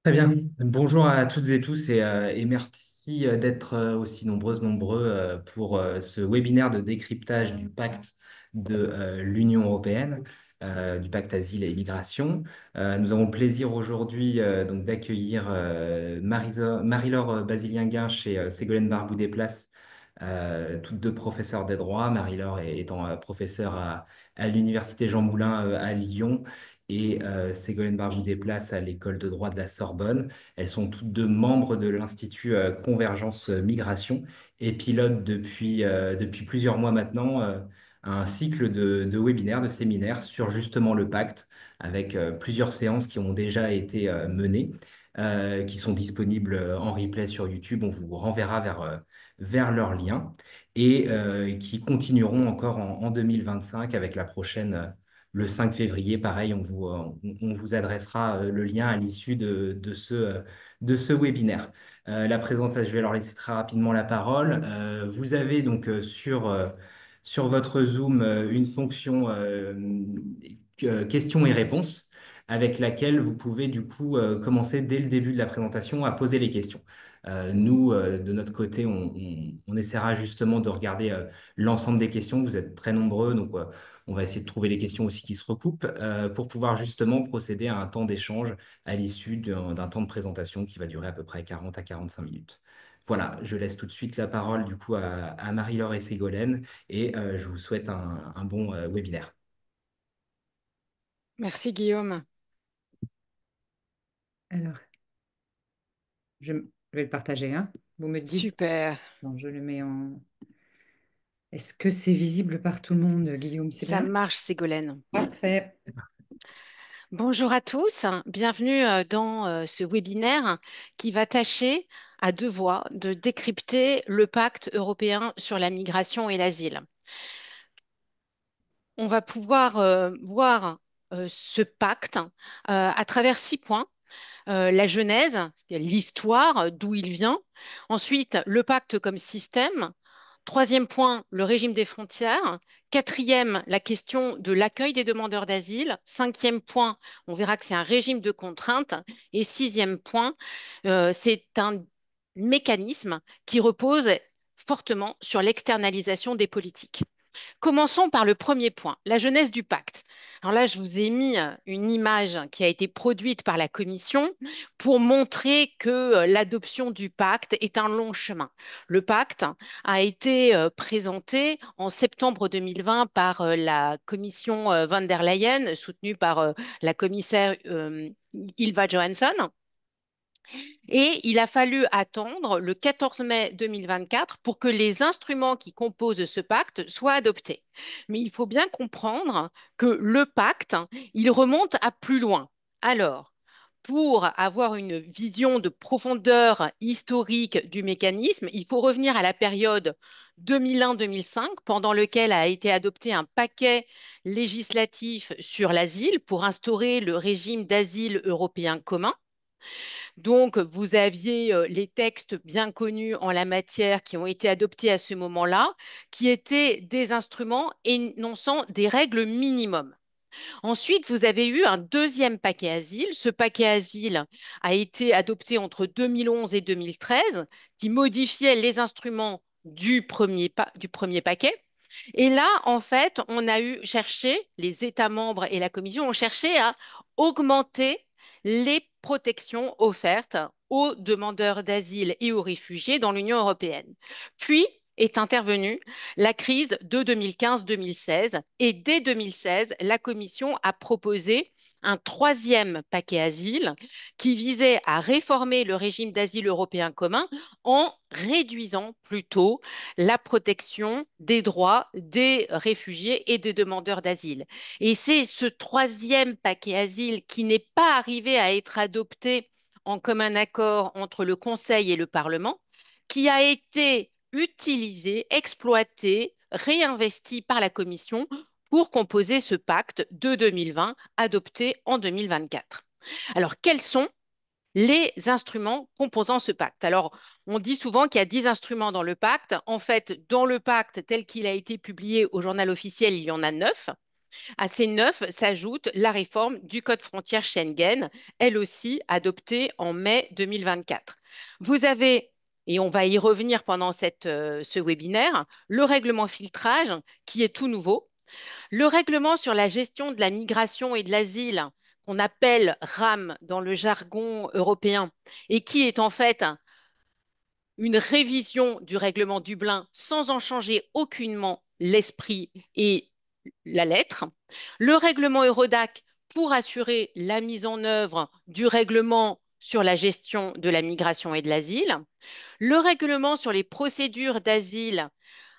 Très bien. Bonjour à toutes et tous et merci d'être aussi nombreux pour ce webinaire de décryptage du pacte de l'Union européenne, du pacte asile et immigration. Nous avons le plaisir aujourd'hui donc d'accueillir Marie-Laure Basilien-Guinche et Ségolène Barbou-Desplaces, toutes deux professeurs des droits, Marie-Laure étant professeure à l'Université Jean Moulin à Lyon et Ségolène Barbou-Desplaces à l'École de droit de la Sorbonne. Elles sont toutes deux membres de l'Institut Convergence Migration et pilotent depuis plusieurs mois maintenant un cycle de webinaires, de séminaires sur justement le pacte, avec plusieurs séances qui ont déjà été menées, qui sont disponibles en replay sur YouTube. On vous renverra vers leurs liens et qui continueront encore en 2025 avec la prochaine. Le 5 février, pareil, on vous adressera le lien à l'issue de ce webinaire. La présentation, je vais leur laisser très rapidement la parole. Vous avez donc sur votre Zoom une fonction questions et réponses avec laquelle vous pouvez du coup commencer dès le début de la présentation à poser les questions. Nous, de notre côté, on essaiera justement de regarder l'ensemble des questions. Vous êtes très nombreux, donc on va essayer de trouver les questions aussi qui se recoupent pour pouvoir justement procéder à un temps d'échange à l'issue d'un temps de présentation qui va durer à peu près 40 à 45 minutes. Voilà, je laisse tout de suite la parole du coup à Marie-Laure et Ségolène et je vous souhaite un bon webinaire. Merci Guillaume. Alors, je vais le partager, hein. Vous me dites, Super. non, je le mets en... Est-ce que c'est visible par tout le monde, Guillaume? C'est Ça bien? marche, Ségolène. Parfait. Bonjour à tous. Bienvenue dans ce webinaire qui va tâcher à deux voix de décrypter le pacte européen sur la migration et l'asile. On va pouvoir voir ce pacte à travers 6 points. La genèse, l'histoire, d'où il vient. Ensuite, le pacte comme système. Troisième point, le régime des frontières. Quatrième, la question de l'accueil des demandeurs d'asile. Cinquième point, on verra que c'est un régime de contrainte. Et sixième point, c'est un mécanisme qui repose fortement sur l'externalisation des politiques. Commençons par le premier point, la jeunesse du pacte. Alors là, je vous ai mis une image qui a été produite par la Commission pour montrer que l'adoption du pacte est un long chemin. Le pacte a été présenté en septembre 2020 par la Commission von der Leyen, soutenue par la commissaire Ylva Johansson. Et il a fallu attendre le 14 mai 2024 pour que les instruments qui composent ce pacte soient adoptés. Mais il faut bien comprendre que le pacte, il remonte à plus loin. Alors, pour avoir une vision de profondeur historique du mécanisme, il faut revenir à la période 2001-2005, pendant lequel a été adopté un paquet législatif sur l'asile pour instaurer le régime d'asile européen commun. Donc, vous aviez les textes bien connus en la matière qui ont été adoptés à ce moment-là, qui étaient des instruments énonçant des règles minimum. Ensuite, vous avez eu un deuxième paquet asile. Ce paquet asile a été adopté entre 2011 et 2013, qui modifiait les instruments du premier paquet. Et là, en fait, on a eu cherché, les États membres et la Commission ont cherché à augmenter les protections offertes aux demandeurs d'asile et aux réfugiés dans l'Union européenne. Puis est intervenue la crise de 2015-2016 et dès 2016, la Commission a proposé un troisième paquet asile qui visait à réformer le régime d'asile européen commun en réduisant plutôt la protection des droits des réfugiés et des demandeurs d'asile. Et c'est ce troisième paquet asile qui n'est pas arrivé à être adopté en commun accord entre le Conseil et le Parlement, qui a été utilisé, exploité, réinvesti par la Commission pour composer ce pacte de 2020 adopté en 2024. Alors, quels sont les instruments composant ce pacte? Alors, on dit souvent qu'il y a 10 instruments dans le pacte. En fait, dans le pacte tel qu'il a été publié au journal officiel, il y en a 9. À ces 9 s'ajoute la réforme du code frontière Schengen, elle aussi adoptée en mai 2024. Vous avez, et on va y revenir pendant ce webinaire, le règlement filtrage qui est tout nouveau, le règlement sur la gestion de la migration et de l'asile, qu'on appelle RAM dans le jargon européen, et qui est en fait une révision du règlement Dublin sans en changer aucunement l'esprit et la lettre, le règlement Eurodac pour assurer la mise en œuvre du règlement sur la gestion de la migration et de l'asile, le règlement sur les procédures d'asile,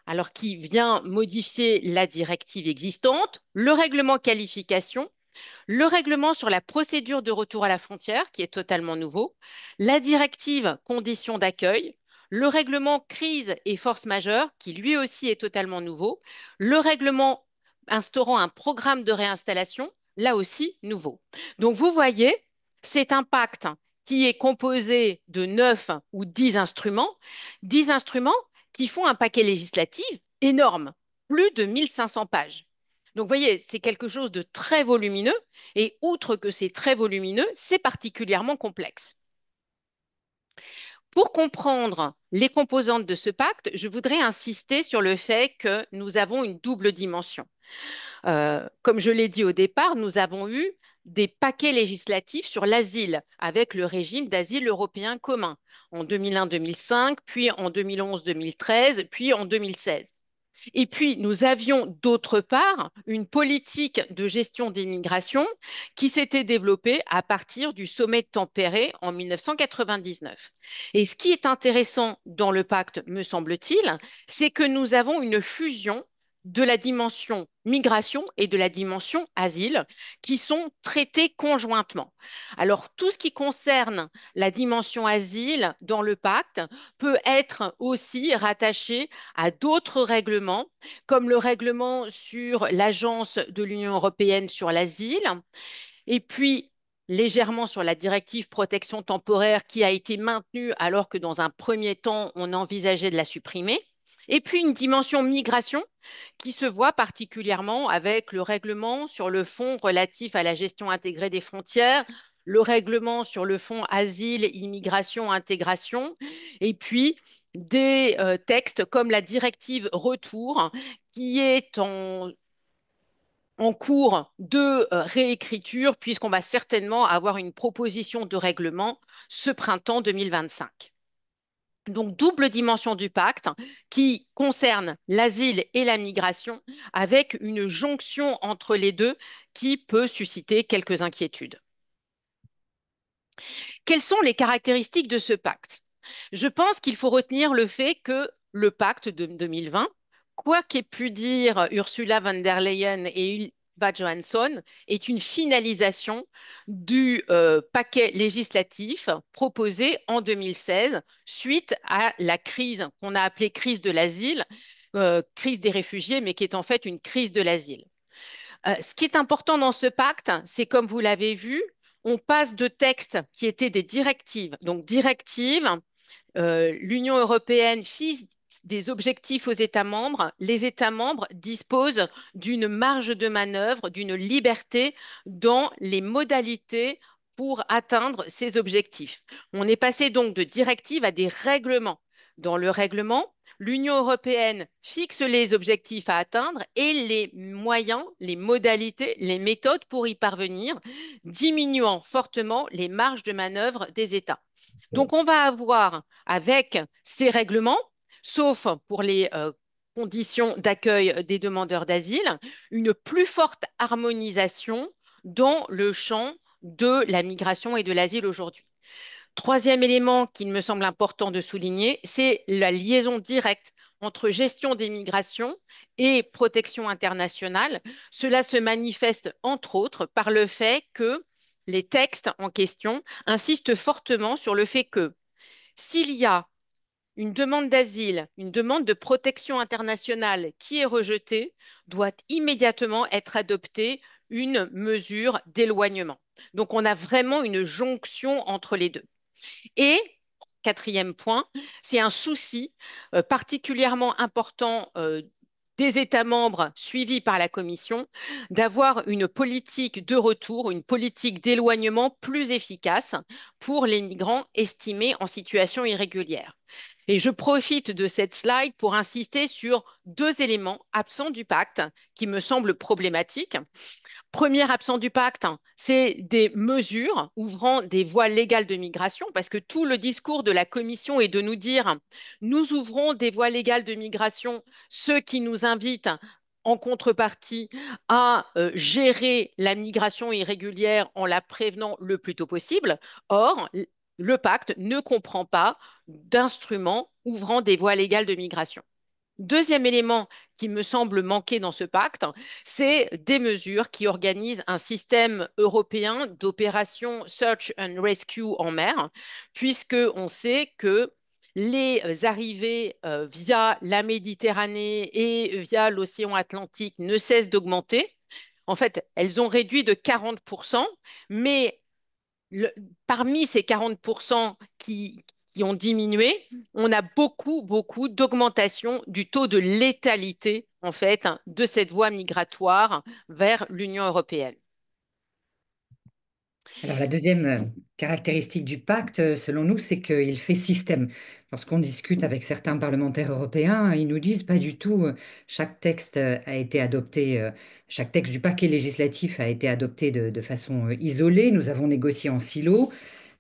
alors qui vient modifier la directive existante, le règlement qualification, le règlement sur la procédure de retour à la frontière, qui est totalement nouveau, la directive conditions d'accueil, le règlement crise et force majeure, qui lui aussi est totalement nouveau, le règlement instaurant un programme de réinstallation, là aussi nouveau. Donc vous voyez, c'est un pacte qui est composé de 9 ou 10 instruments qui font un paquet législatif énorme, plus de 1500 pages. Donc, vous voyez, c'est quelque chose de très volumineux et outre que c'est très volumineux, c'est particulièrement complexe. Pour comprendre les composantes de ce pacte, je voudrais insister sur le fait que nous avons une double dimension. Comme je l'ai dit au départ, nous avons eu des paquets législatifs sur l'asile avec le régime d'asile européen commun en 2001-2005, puis en 2011-2013, puis en 2016. Et puis, nous avions d'autre part une politique de gestion des migrations qui s'était développée à partir du sommet de Tampere en 1999. Et ce qui est intéressant dans le pacte, me semble-t-il, c'est que nous avons une fusion de la dimension migration et de la dimension asile qui sont traités conjointement. Alors, tout ce qui concerne la dimension asile dans le pacte peut être aussi rattaché à d'autres règlements, comme le règlement sur l'Agence de l'Union européenne sur l'asile, et puis légèrement sur la directive protection temporaire qui a été maintenue alors que dans un premier temps, on envisageait de la supprimer. Et puis une dimension migration qui se voit particulièrement avec le règlement sur le fonds relatif à la gestion intégrée des frontières, le règlement sur le fonds asile, immigration, intégration, et puis des textes comme la directive retour qui est en cours de réécriture puisqu'on va certainement avoir une proposition de règlement ce printemps 2025. Donc, double dimension du pacte qui concerne l'asile et la migration avec une jonction entre les deux qui peut susciter quelques inquiétudes. Quelles sont les caractéristiques de ce pacte? Je pense qu'il faut retenir le fait que le pacte de 2020, quoi qu'ait pu dire Ursula von der Leyen et Ylva Johansson, est une finalisation du paquet législatif proposé en 2016 suite à la crise qu'on a appelée crise de l'asile, crise des réfugiés, mais qui est en fait une crise de l'asile. Ce qui est important dans ce pacte, c'est comme vous l'avez vu, on passe de textes qui étaient des directives. Donc, directives, l'Union européenne fixe des objectifs aux États membres. Les États membres disposent d'une marge de manœuvre, d'une liberté dans les modalités pour atteindre ces objectifs. On est passé donc de directives à des règlements. Dans le règlement, l'Union européenne fixe les objectifs à atteindre et les moyens, les modalités, les méthodes pour y parvenir, diminuant fortement les marges de manœuvre des États. Donc, on va avoir avec ces règlements, sauf pour les conditions d'accueil des demandeurs d'asile, une plus forte harmonisation dans le champ de la migration et de l'asile aujourd'hui. Troisième élément qu'il me semble important de souligner, c'est la liaison directe entre gestion des migrations et protection internationale. Cela se manifeste entre autres par le fait que les textes en question insistent fortement sur le fait que s'il y a une demande d'asile, une demande de protection internationale qui est rejetée, doit immédiatement être adoptée une mesure d'éloignement. Donc, on a vraiment une jonction entre les deux. Et quatrième point, c'est un souci particulièrement important des États membres suivis par la Commission d'avoir une politique de retour, une politique d'éloignement plus efficace pour les migrants estimés en situation irrégulière. Et je profite de cette slide pour insister sur deux éléments absents du pacte qui me semblent problématiques. Premier absent du pacte, c'est des mesures ouvrant des voies légales de migration, parce que tout le discours de la Commission est de nous dire, nous ouvrons des voies légales de migration, ce qui nous invite en contrepartie à gérer la migration irrégulière en la prévenant le plus tôt possible. Or, le pacte ne comprend pas d'instruments ouvrant des voies légales de migration. Deuxième élément qui me semble manquer dans ce pacte, c'est des mesures qui organisent un système européen d'opération Search and Rescue en mer, puisque on sait que les arrivées via la Méditerranée et via l'océan Atlantique ne cessent d'augmenter. En fait, elles ont réduit de 40%, mais le- parmi ces 40% qui ont diminué, on a beaucoup, beaucoup d'augmentation du taux de létalité, en fait, de cette voie migratoire vers l'Union européenne. Alors, la deuxième caractéristique du pacte, selon nous, c'est qu'il fait système. Lorsqu'on discute avec certains parlementaires européens, ils nous disent pas du tout, chaque texte a été adopté, chaque texte du paquet législatif a été adopté de façon isolée. Nous avons négocié en silo.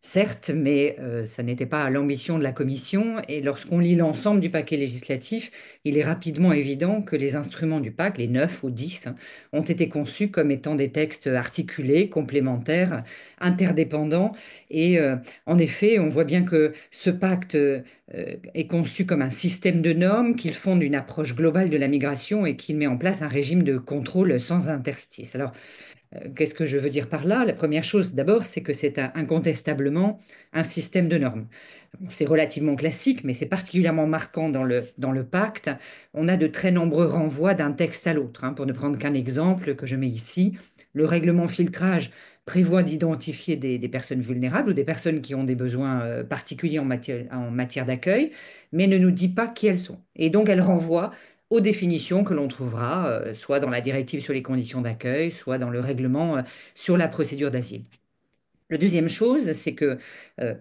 Certes, mais ça n'était pas l'ambition de la Commission. Et lorsqu'on lit l'ensemble du paquet législatif, il est rapidement évident que les instruments du pacte, les 9 ou 10, hein, ont été conçus comme étant des textes articulés, complémentaires, interdépendants. Et en effet, on voit bien que ce pacte est conçu comme un système de normes, qu'il fonde une approche globale de la migration et qu'il met en place un régime de contrôle sans interstice. Alors, qu'est-ce que je veux dire par là? La première chose, d'abord, c'est que c'est incontestablement un système de normes. Bon, c'est relativement classique, mais c'est particulièrement marquant dans le pacte. On a de très nombreux renvois d'un texte à l'autre, hein. Pour ne prendre qu'un exemple que je mets ici, le règlement filtrage prévoit d'identifier des personnes vulnérables ou des personnes qui ont des besoins particuliers en matière d'accueil, mais ne nous dit pas qui elles sont. Et donc, elle renvoie aux définitions que l'on trouvera soit dans la directive sur les conditions d'accueil, soit dans le règlement sur la procédure d'asile. La deuxième chose, c'est que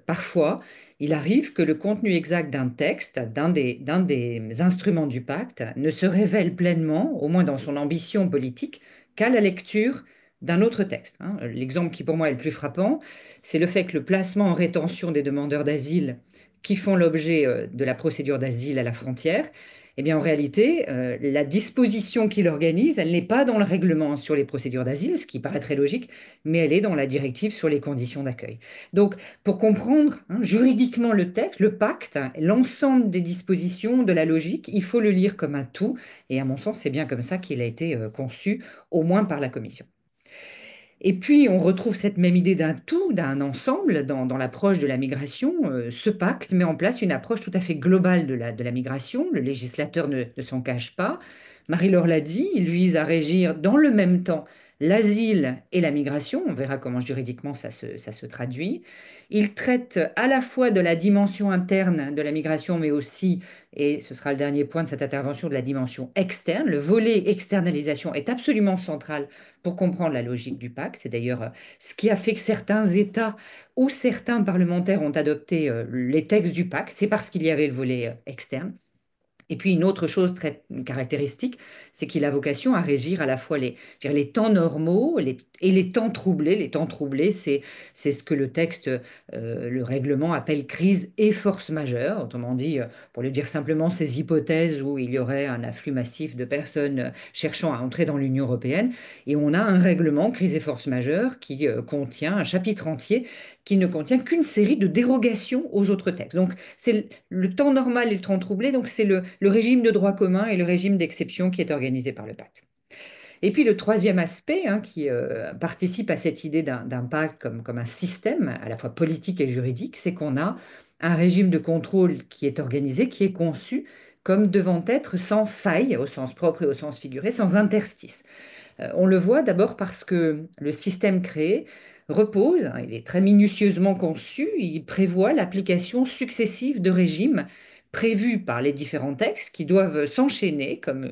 parfois, il arrive que le contenu exact d'un texte, d'un des instruments du pacte, ne se révèle pleinement, au moins dans son ambition politique, qu'à la lecture d'un autre texte, hein. L'exemple qui pour moi est le plus frappant, c'est le fait que le placement en rétention des demandeurs d'asile qui font l'objet de la procédure d'asile à la frontière, eh bien, en réalité, la disposition qui l'organise, elle n'est pas dans le règlement sur les procédures d'asile, ce qui paraît très logique, mais elle est dans la directive sur les conditions d'accueil. Donc, pour comprendre hein, juridiquement le texte, le pacte, l'ensemble des dispositions, de la logique, il faut le lire comme un tout, et à mon sens, c'est bien comme ça qu'il a été conçu, au moins par la Commission. Et puis, on retrouve cette même idée d'un tout, d'un ensemble dans l'approche de la migration. Ce pacte met en place une approche tout à fait globale de la migration. Le législateur ne s'en cache pas. Marie-Laure l'a dit, il vise à régir dans le même temps l'asile et la migration. On verra comment juridiquement ça se traduit. Il traite à la fois de la dimension interne de la migration, mais aussi, et ce sera le dernier point de cette intervention, de la dimension externe. Le volet externalisation est absolument central pour comprendre la logique du pacte. C'est d'ailleurs ce qui a fait que certains États ou certains parlementaires ont adopté les textes du pacte. C'est parce qu'il y avait le volet externe. Et puis une autre chose très caractéristique, c'est qu'il a vocation à régir à la fois je dirais, les temps normaux et les temps troublés. Les temps troublés, c'est ce que le texte, le règlement appelle crise et force majeure. Autrement dit, pour le dire simplement, ces hypothèses où il y aurait un afflux massif de personnes cherchant à entrer dans l'Union européenne. Et on a un règlement crise et force majeure qui contient un chapitre entier qui ne contient qu'une série de dérogations aux autres textes. Donc, c'est le temps normal et le temps troublé, donc c'est le régime de droit commun et le régime d'exception qui est organisé par le pacte. Et puis le troisième aspect hein, qui participe à cette idée d'un pacte comme un système à la fois politique et juridique, c'est qu'on a un régime de contrôle qui est organisé, qui est conçu comme devant être sans faille, au sens propre et au sens figuré, sans interstice. On le voit d'abord parce que le système créé repose, hein, il est très minutieusement conçu, il prévoit l'application successive de régimes prévues par les différents textes qui doivent s'enchaîner comme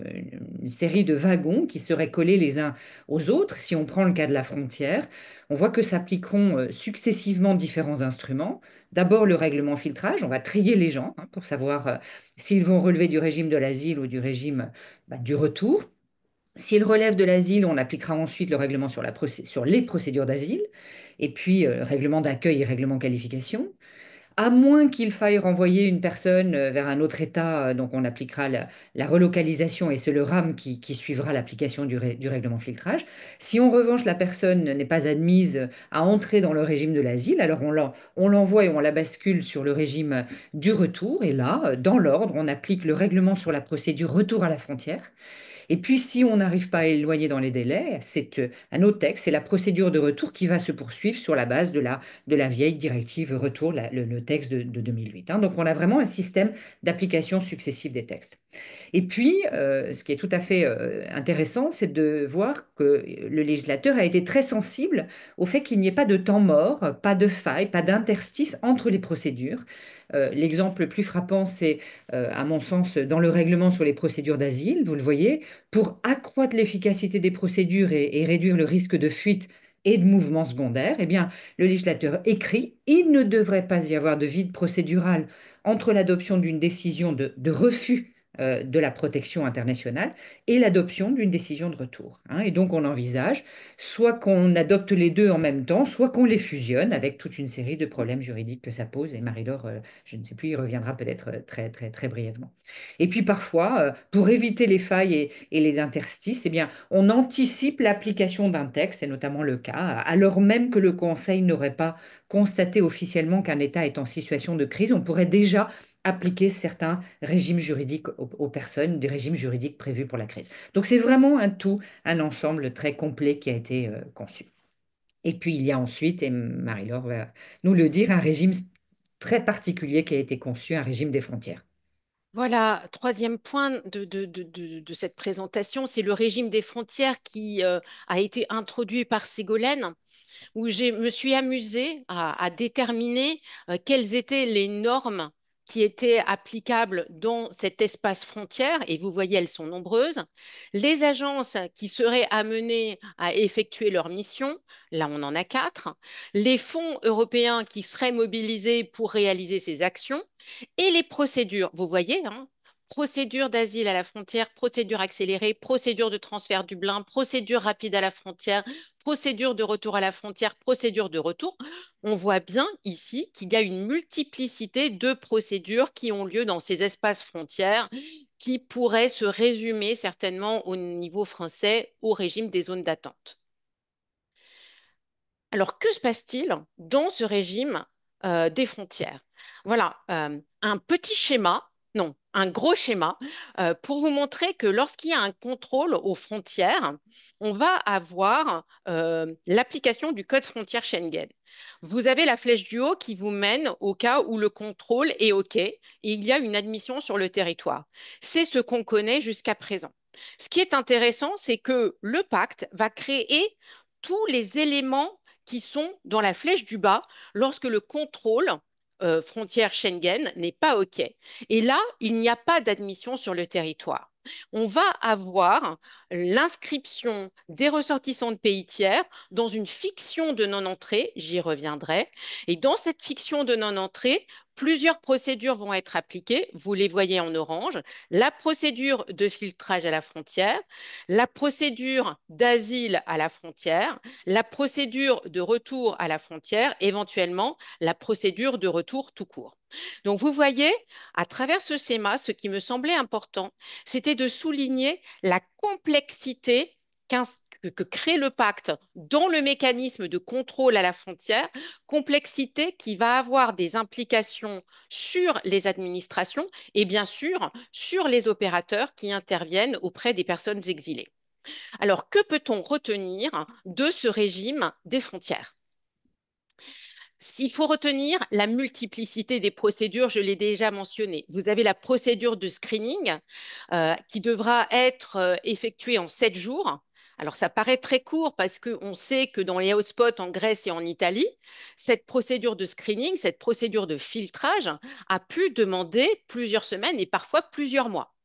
une série de wagons qui seraient collés les uns aux autres. Si on prend le cas de la frontière, on voit que s'appliqueront successivement différents instruments. D'abord, le règlement filtrage, on va trier les gens pour savoir s'ils vont relever du régime de l'asile ou du régime du retour. S'ils relèvent de l'asile, on appliquera ensuite le règlement sur les procédures d'asile, et puis règlement d'accueil et règlement qualification. À moins qu'il faille renvoyer une personne vers un autre État, donc on appliquera la relocalisation et c'est le RAM qui suivra l'application du règlement filtrage. Si en revanche la personne n'est pas admise à entrer dans le régime de l'asile, alors on l'envoie et on la bascule sur le régime du retour. Et là, dans l'ordre, on applique le règlement sur la procédure retour à la frontière. Et puis, si on n'arrive pas à éloigner dans les délais, c'est un autre texte, c'est la procédure de retour qui va se poursuivre sur la base de la vieille directive retour, le texte de 2008. Donc, on a vraiment un système d'application successive des textes. Et puis, ce qui est tout à fait intéressant, c'est de voir que le législateur a été très sensible au fait qu'il n'y ait pas de temps mort, pas de faille, pas d'interstice entre les procédures. L'exemple le plus frappant, c'est, à mon sens, dans le règlement sur les procédures d'asile, vous le voyez, pour accroître l'efficacité des procédures et réduire le risque de fuite et de mouvements secondaires, eh bien, le législateur écrit, il ne devrait pas y avoir de vide procédural entre l'adoption d'une décision de refus de la protection internationale et l'adoption d'une décision de retour. Et donc, on envisage soit qu'on adopte les deux en même temps, soit qu'on les fusionne avec toute une série de problèmes juridiques que ça pose. Et Marie-Laure, je ne sais plus, y reviendra peut-être très, très, très brièvement. Et puis parfois, pour éviter les failles et les interstices, eh bien, on anticipe l'application d'un texte, c'est notamment le cas, alors même que le Conseil n'aurait pas constaté officiellement qu'un État est en situation de crise. On pourrait déjà appliquer certains régimes juridiques aux personnes, des régimes juridiques prévus pour la crise. Donc c'est vraiment un tout, un ensemble très complet qui a été conçu. Et puis il y a ensuite, et Marie-Laure va nous le dire, un régime très particulier qui a été conçu, un régime des frontières. Voilà, troisième point de cette présentation, c'est le régime des frontières qui a été introduit par Ségolène, où je me suis amusée à déterminer quelles étaient les normes qui étaient applicables dans cet espace frontière, et vous voyez, elles sont nombreuses. Les agences qui seraient amenées à effectuer leur mission, là on en a quatre. Les fonds européens qui seraient mobilisés pour réaliser ces actions, et les procédures. Vous voyez, procédure d'asile à la frontière, procédure accélérée, procédure de transfert Dublin, procédure rapide à la frontière, procédure de retour à la frontière, procédure de retour. On voit bien ici qu'il y a une multiplicité de procédures qui ont lieu dans ces espaces frontières qui pourraient se résumer certainement au niveau français au régime des zones d'attente. Alors, que se passe-t-il dans ce régime des frontières? Voilà, un petit schéma, non, un gros schéma pour vous montrer que lorsqu'il y a un contrôle aux frontières, on va avoir l'application du code frontière Schengen. Vous avez la flèche du haut qui vous mène au cas où le contrôle est OK et il y a une admission sur le territoire. C'est ce qu'on connaît jusqu'à présent. Ce qui est intéressant, c'est que le pacte va créer tous les éléments qui sont dans la flèche du bas lorsque le contrôle frontière Schengen n'est pas OK. Et là, il n'y a pas d'admission sur le territoire. On va avoir l'inscription des ressortissants de pays tiers dans une fiction de non-entrée, j'y reviendrai. Et dans cette fiction de non-entrée, plusieurs procédures vont être appliquées. Vous les voyez en orange. La procédure de filtrage à la frontière, la procédure d'asile à la frontière, la procédure de retour à la frontière, éventuellement la procédure de retour tout court. Donc vous voyez, à travers ce schéma, ce qui me semblait important, c'était de souligner la complexité que crée le pacte dans le mécanisme de contrôle à la frontière, complexité qui va avoir des implications sur les administrations et bien sûr sur les opérateurs qui interviennent auprès des personnes exilées. Alors, que peut-on retenir de ce régime des frontières? Il faut retenir la multiplicité des procédures, je l'ai déjà mentionné. Vous avez la procédure de screening qui devra être effectuée en 7 jours. Alors, ça paraît très court parce qu'on sait que dans les hotspots en Grèce et en Italie, cette procédure de screening, cette procédure de filtrage a pu demander plusieurs semaines et parfois plusieurs mois.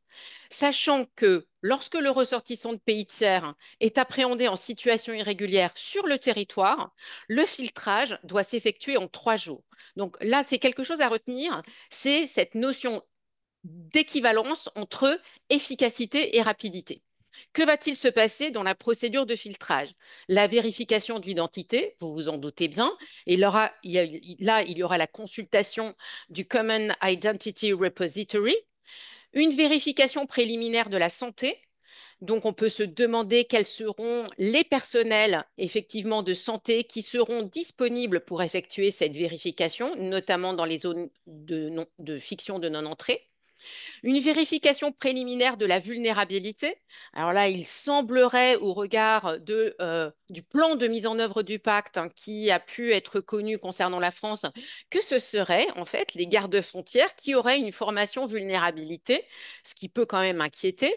Sachant que lorsque le ressortissant de pays tiers est appréhendé en situation irrégulière sur le territoire, le filtrage doit s'effectuer en 3 jours. Donc là, c'est quelque chose à retenir, c'est cette notion d'équivalence entre efficacité et rapidité. Que va-t-il se passer dans la procédure de filtrage? La vérification de l'identité, vous vous en doutez bien, et là, il y aura la consultation du Common Identity Repository, une vérification préliminaire de la santé. Donc, on peut se demander quels seront les personnels effectivement de santé qui seront disponibles pour effectuer cette vérification, notamment dans les zones de fiction de non-entrée. Une vérification préliminaire de la vulnérabilité. Alors là, il semblerait, au regard du plan de mise en œuvre du pacte, hein, qui a pu être connu concernant la France, que ce serait en fait les gardes-frontières qui auraient une formation vulnérabilité, ce qui peut quand même inquiéter.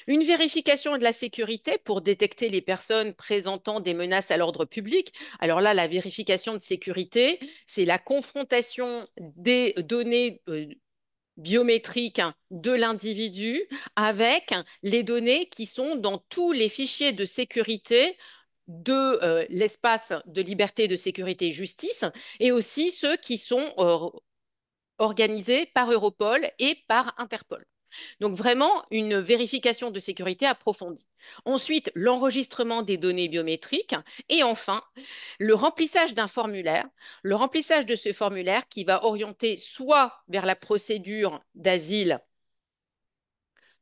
Une vérification de la sécurité pour détecter les personnes présentant des menaces à l'ordre public. Alors là, la vérification de sécurité, c'est la confrontation des données biométriques de l'individu avec les données qui sont dans tous les fichiers de sécurité de l'espace de liberté, de sécurité et justice, et aussi ceux qui sont organisés par Europol et par Interpol. Donc vraiment une vérification de sécurité approfondie. Ensuite, l'enregistrement des données biométriques et enfin, le remplissage d'un formulaire. Le remplissage de ce formulaire qui va orienter soit vers la procédure d'asile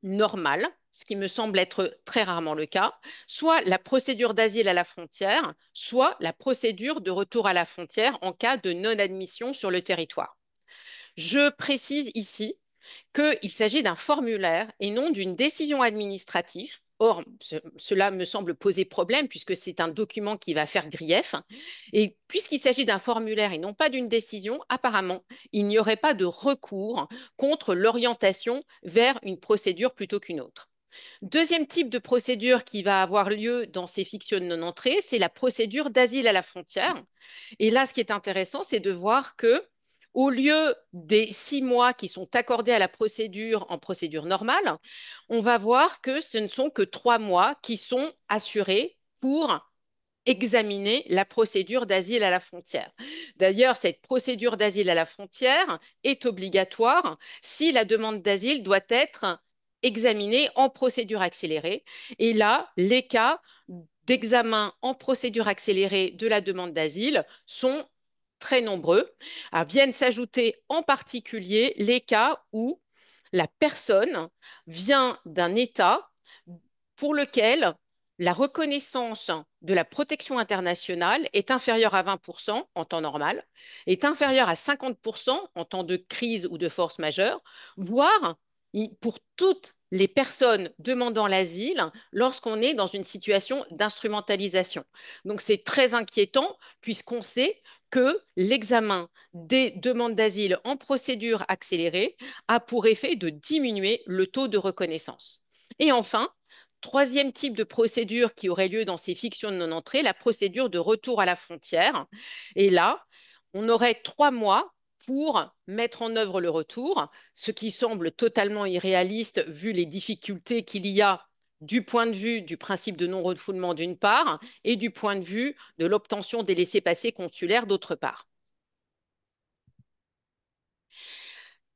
normale, ce qui me semble être très rarement le cas, soit la procédure d'asile à la frontière, soit la procédure de retour à la frontière en cas de non-admission sur le territoire. Je précise ici qu'il s'agit d'un formulaire et non d'une décision administrative. Or, cela me semble poser problème puisque c'est un document qui va faire grief. Et puisqu'il s'agit d'un formulaire et non pas d'une décision, apparemment, il n'y aurait pas de recours contre l'orientation vers une procédure plutôt qu'une autre. Deuxième type de procédure qui va avoir lieu dans ces fictions de non-entrée, c'est la procédure d'asile à la frontière. Et là, ce qui est intéressant, c'est de voir que au lieu des 6 mois qui sont accordés à la procédure en procédure normale, on va voir que ce ne sont que 3 mois qui sont assurés pour examiner la procédure d'asile à la frontière. D'ailleurs, cette procédure d'asile à la frontière est obligatoire si la demande d'asile doit être examinée en procédure accélérée. Et là, les cas d'examen en procédure accélérée de la demande d'asile sont très nombreux. Viennent s'ajouter en particulier les cas où la personne vient d'un État pour lequel la reconnaissance de la protection internationale est inférieure à 20% en temps normal, est inférieure à 50% en temps de crise ou de force majeure, voire pour toutes les personnes demandant l'asile lorsqu'on est dans une situation d'instrumentalisation. Donc c'est très inquiétant puisqu'on sait que l'examen des demandes d'asile en procédure accélérée a pour effet de diminuer le taux de reconnaissance. Et enfin, troisième type de procédure qui aurait lieu dans ces fictions de non-entrée, la procédure de retour à la frontière. Et là, on aurait 3 mois pour mettre en œuvre le retour, ce qui semble totalement irréaliste vu les difficultés qu'il y a du point de vue du principe de non-refoulement d'une part et du point de vue de l'obtention des laissez-passer consulaires d'autre part.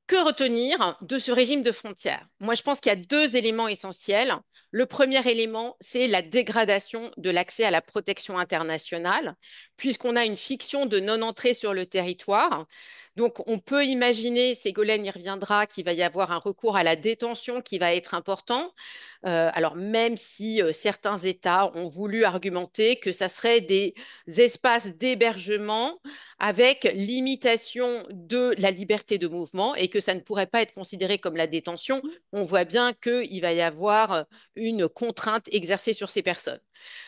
Que retenir de ce régime de frontières? Moi, je pense qu'il y a 2 éléments essentiels. Le premier élément, c'est la dégradation de l'accès à la protection internationale, puisqu'on a une fiction de non-entrée sur le territoire. Donc, on peut imaginer, Ségolène y reviendra, qu'il va y avoir un recours à la détention qui va être important. Alors, même si certains États ont voulu argumenter que ça serait des espaces d'hébergement avec limitation de la liberté de mouvement et que ça ne pourrait pas être considéré comme la détention, on voit bien qu'il va y avoir une contrainte exercée sur ces personnes.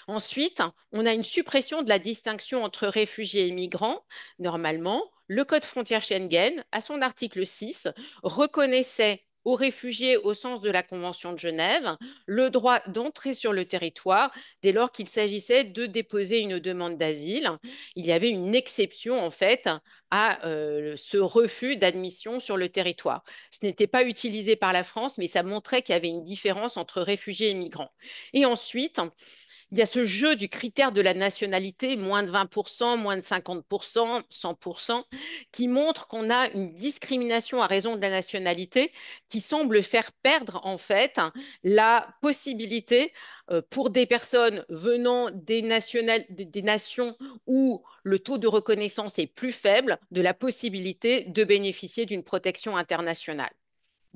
Ensuite, on a une suppression de la distinction entre réfugiés et migrants. Normalement, le Code frontière Schengen, à son article 6, reconnaissait aux réfugiés au sens de la Convention de Genève le droit d'entrer sur le territoire dès lors qu'il s'agissait de déposer une demande d'asile. Il y avait une exception en fait à ce refus d'admission sur le territoire. Ce n'était pas utilisé par la France, mais ça montrait qu'il y avait une différence entre réfugiés et migrants. Et ensuite, il y a ce jeu du critère de la nationalité, moins de 20%, moins de 50%, 100%, qui montre qu'on a une discrimination à raison de la nationalité qui semble faire perdre en fait la possibilité pour des personnes venant des nations où le taux de reconnaissance est plus faible, de la possibilité de bénéficier d'une protection internationale.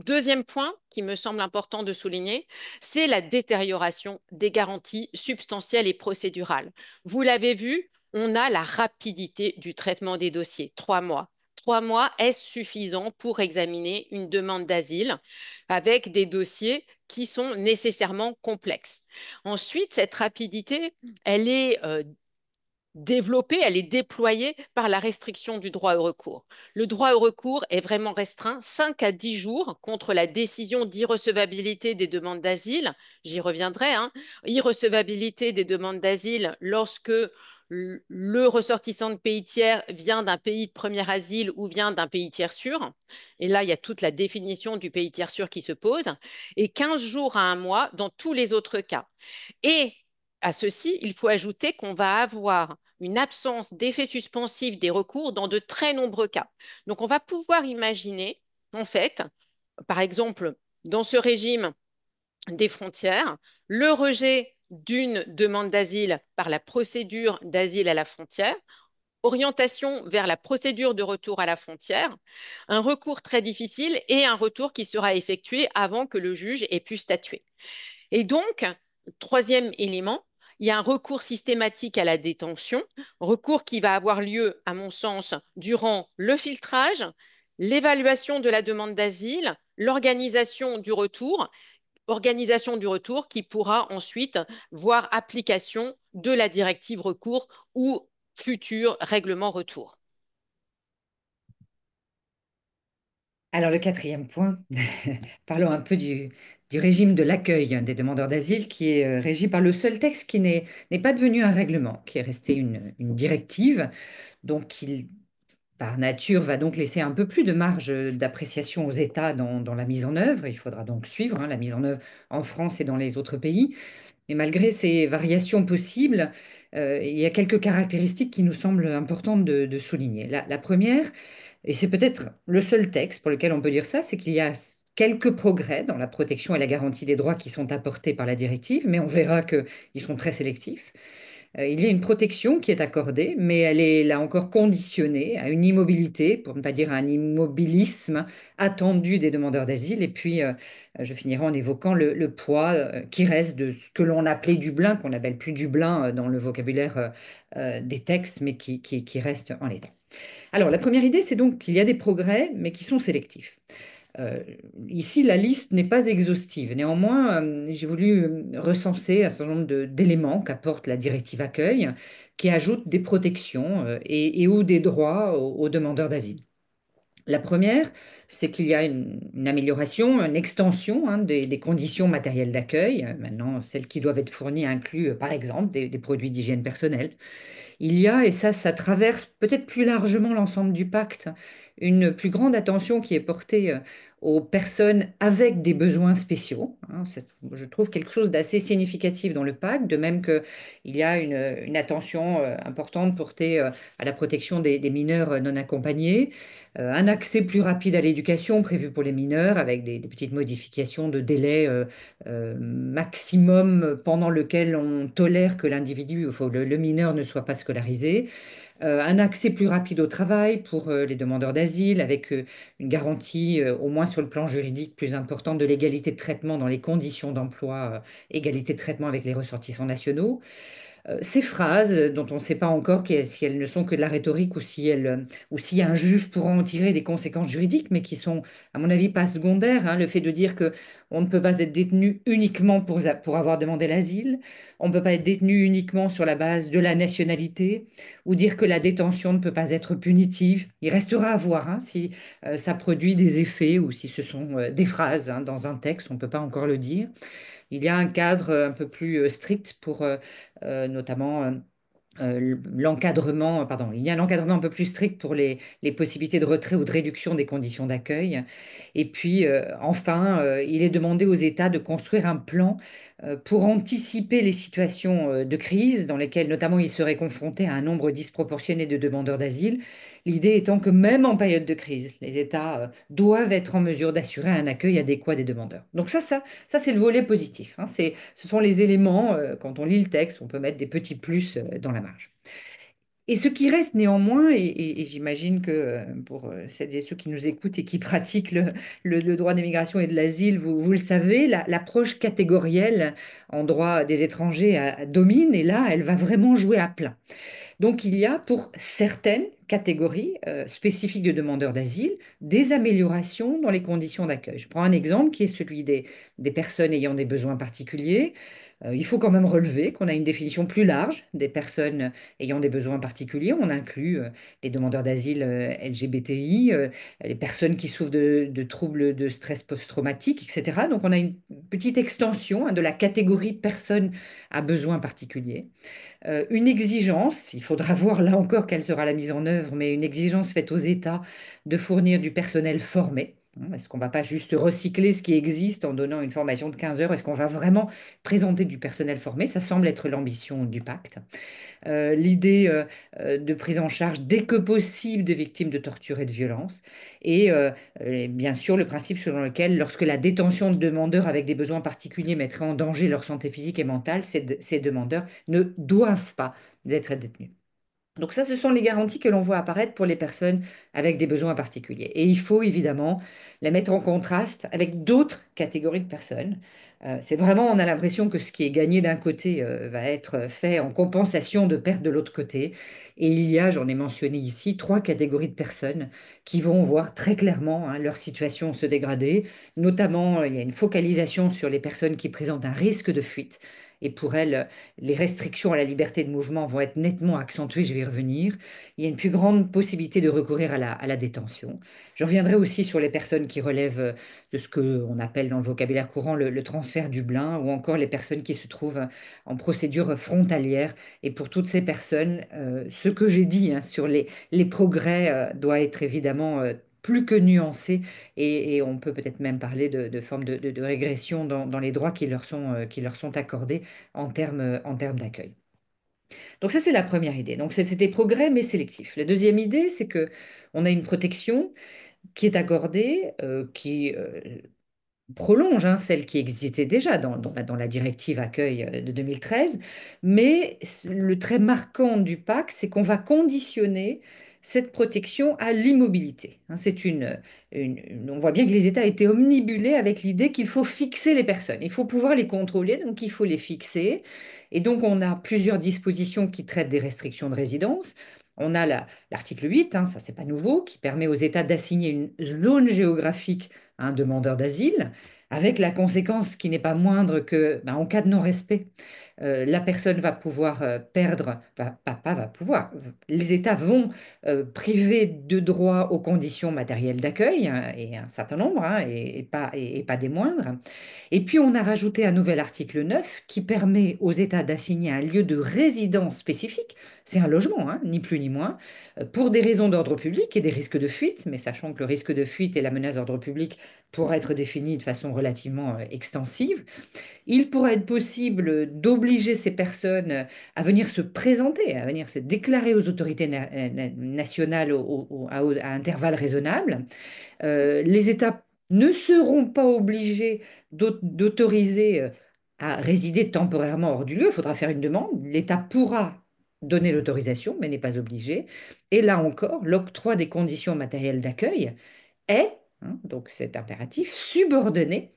Deuxième point qui me semble important de souligner, c'est la détérioration des garanties substantielles et procédurales. Vous l'avez vu, on a la rapidité du traitement des dossiers, 3 mois. 3 mois, est-ce suffisant pour examiner une demande d'asile avec des dossiers qui sont nécessairement complexes? Ensuite, cette rapidité, elle est développée, elle est déployée par la restriction du droit au recours. Le droit au recours est vraiment restreint 5 à 10 jours contre la décision d'irrecevabilité des demandes d'asile. J'y reviendrai, hein. Irrecevabilité des demandes d'asile lorsque le ressortissant de pays tiers vient d'un pays de premier asile ou vient d'un pays tiers sûr. Et là, il y a toute la définition du pays tiers sûr qui se pose. Et 15 jours à un mois dans tous les autres cas. Et à ceci, il faut ajouter qu'on va avoir une absence d'effet suspensif des recours dans de très nombreux cas. Donc, on va pouvoir imaginer, en fait, par exemple, dans ce régime des frontières, le rejet d'une demande d'asile par la procédure d'asile à la frontière, orientation vers la procédure de retour à la frontière, un recours très difficile et un retour qui sera effectué avant que le juge ait pu statuer. Et donc, troisième élément, il y a un recours systématique à la détention, recours qui va avoir lieu, à mon sens, durant le filtrage, l'évaluation de la demande d'asile, organisation du retour qui pourra ensuite voir application de la directive recours ou futur règlement retour. Alors le quatrième point, parlons un peu du régime de l'accueil des demandeurs d'asile qui est régi par le seul texte qui n'est pas devenu un règlement, qui est resté une directive, donc qui par nature va donc laisser un peu plus de marge d'appréciation aux États dans la mise en œuvre. Il faudra donc suivre la mise en œuvre en France et dans les autres pays. Mais malgré ces variations possibles, il y a quelques caractéristiques qui nous semblent importantes de souligner. La première, et c'est peut-être le seul texte pour lequel on peut dire ça, c'est qu'il y a quelques progrès dans la protection et la garantie des droits qui sont apportés par la directive, mais on verra qu'ils sont très sélectifs. Il y a une protection qui est accordée, mais elle est là encore conditionnée à une immobilité, pour ne pas dire à un immobilisme attendu des demandeurs d'asile. Et puis, je finirai en évoquant le poids qui reste de ce que l'on appelait Dublin, qu'on n'appelle plus Dublin dans le vocabulaire des textes, mais qui reste en l'état. Alors, la première idée, c'est donc qu'il y a des progrès, mais qui sont sélectifs. Euh, Ici, la liste n'est pas exhaustive. Néanmoins, j'ai voulu recenser un certain nombre d'éléments qu'apporte la directive accueil, qui ajoutent des protections et ou des droits aux demandeurs d'asile. La première, c'est qu'il y a une amélioration, une extension des conditions matérielles d'accueil. Maintenant, celles qui doivent être fournies incluent, par exemple, des produits d'hygiène personnelle. Il y a, et ça traverse peut-être plus largement l'ensemble du pacte, une plus grande attention qui est portée aux personnes avec des besoins spéciaux. C'est, je trouve quelque chose d'assez significatif dans le pacte, de même qu'il y a une attention importante portée à la protection des mineurs non accompagnés, un accès plus rapide à l'éducation prévu pour les mineurs avec des petites modifications de délai maximum pendant lequel on tolère que l'individu, le mineur ne soit pas scolarisé, un accès plus rapide au travail pour les demandeurs d'asile, avec une garantie, au moins sur le plan juridique, plus importante de l'égalité de traitement dans les conditions d'emploi, égalité de traitement avec les ressortissants nationaux. ces phrases dont on ne sait pas encore si elles ne sont que de la rhétorique ou si un juge pourra en tirer des conséquences juridiques, mais qui sont, à mon avis, pas secondaires, hein. Le fait de dire que on ne peut pas être détenu uniquement pour avoir demandé l'asile, on ne peut pas être détenu uniquement sur la base de la nationalité, ou dire que la détention ne peut pas être punitive. Il restera à voir, hein, si ça produit des effets ou si ce sont des phrases, hein, dans un texte, on ne peut pas encore le dire. Il y a un cadre un peu plus strict pour notamment l'encadrement, pardon, il y a un encadrement un peu plus strict pour les possibilités de retrait ou de réduction des conditions d'accueil. Et puis, enfin, il est demandé aux États de construire un plan pour anticiper les situations de crise dans lesquelles, notamment, ils seraient confrontés à un nombre disproportionné de demandeurs d'asile. L'idée étant que même en période de crise, les États doivent être en mesure d'assurer un accueil adéquat des demandeurs. Donc ça c'est le volet positif, hein. Ce sont les éléments, quand on lit le texte, on peut mettre des petits plus dans la marge. Et ce qui reste néanmoins, et j'imagine que pour celles et ceux qui nous écoutent et qui pratiquent le droit des migrations et de l'asile, vous le savez, l'approche catégorielle en droit des étrangers domine, et là, elle va vraiment jouer à plein. Donc, il y a pour certaines catégories spécifiques de demandeurs d'asile des améliorations dans les conditions d'accueil. Je prends un exemple qui est celui des personnes ayant des besoins particuliers. Il faut quand même relever qu'on a une définition plus large des personnes ayant des besoins particuliers. On inclut les demandeurs d'asile LGBTI, les personnes qui souffrent de troubles de stress post-traumatique, etc. Donc, on a une petite extension, hein, de la catégorie personnes à besoins particuliers. Une exigence, il faudra voir là encore quelle sera la mise en œuvre, mais une exigence faite aux États de fournir du personnel formé. Est-ce qu'on ne va pas juste recycler ce qui existe en donnant une formation de 15 heures? Est-ce qu'on va vraiment présenter du personnel formé? Ça semble être l'ambition du pacte. L'idée de prise en charge dès que possible des victimes de torture et de violence, et bien sûr le principe selon lequel, lorsque la détention de demandeurs avec des besoins particuliers mettrait en danger leur santé physique et mentale, ces demandeurs ne doivent pas être détenus. Donc ça, ce sont les garanties que l'on voit apparaître pour les personnes avec des besoins particuliers. Et il faut évidemment les mettre en contraste avec d'autres catégories de personnes. C'est vraiment, on a l'impression que ce qui est gagné d'un côté va être fait en compensation de pertes de l'autre côté. Et il y a, j'en ai mentionné ici, trois catégories de personnes qui vont voir très clairement, hein, leur situation se dégrader. Notamment, il y a une focalisation sur les personnes qui présentent un risque de fuite. Et pour elles, les restrictions à la liberté de mouvement vont être nettement accentuées, je vais y revenir. Il y a une plus grande possibilité de recourir à la détention. Je reviendrai aussi sur les personnes qui relèvent de ce qu'on appelle dans le vocabulaire courant le transfert Dublin, ou encore les personnes qui se trouvent en procédure frontalière. Et pour toutes ces personnes, ce que j'ai dit, hein, sur les progrès doit être évidemment plus que nuancé, et on peut peut-être même parler de formes de régression dans les droits qui leur sont accordés en termes d'accueil. Donc ça, c'est la première idée. Donc c'est des progrès, mais sélectifs. La deuxième idée, c'est que on a une protection qui est accordée, qui prolonge, hein, celle qui existait déjà dans la directive accueil de 2013. Mais le trait marquant du pacte, c'est qu'on va conditionner cette protection à l'immobilité, hein. On voit bien que les États étaient omnibulés avec l'idée qu'il faut fixer les personnes. Il faut pouvoir les contrôler, donc il faut les fixer. Et donc on a plusieurs dispositions qui traitent des restrictions de résidence. On a l'article 8, hein, ça c'est pas nouveau, qui permet aux États d'assigner une zone géographique à un demandeur d'asile, avec la conséquence qui n'est pas moindre que, ben, en cas de non-respect, la personne va pouvoir perdre, pas va pouvoir, les États vont priver de droit aux conditions matérielles d'accueil, hein, et un certain nombre, hein, et pas des moindres. Et puis on a rajouté un nouvel article 9 qui permet aux États d'assigner un lieu de résidence spécifique, c'est un logement, hein, ni plus ni moins, pour des raisons d'ordre public et des risques de fuite, mais sachant que le risque de fuite et la menace d'ordre public pourraient être définis de façon relativement extensive. Il pourrait être possible d'obliger ces personnes à venir se présenter, à venir se déclarer aux autorités nationales à intervalles raisonnables. Les États ne seront pas obligés d'autoriser à résider temporairement hors du lieu. Il faudra faire une demande. L'État pourra donner l'autorisation, mais n'est pas obligé. Et là encore, l'octroi des conditions matérielles d'accueil est, hein, donc c'est impératif, subordonné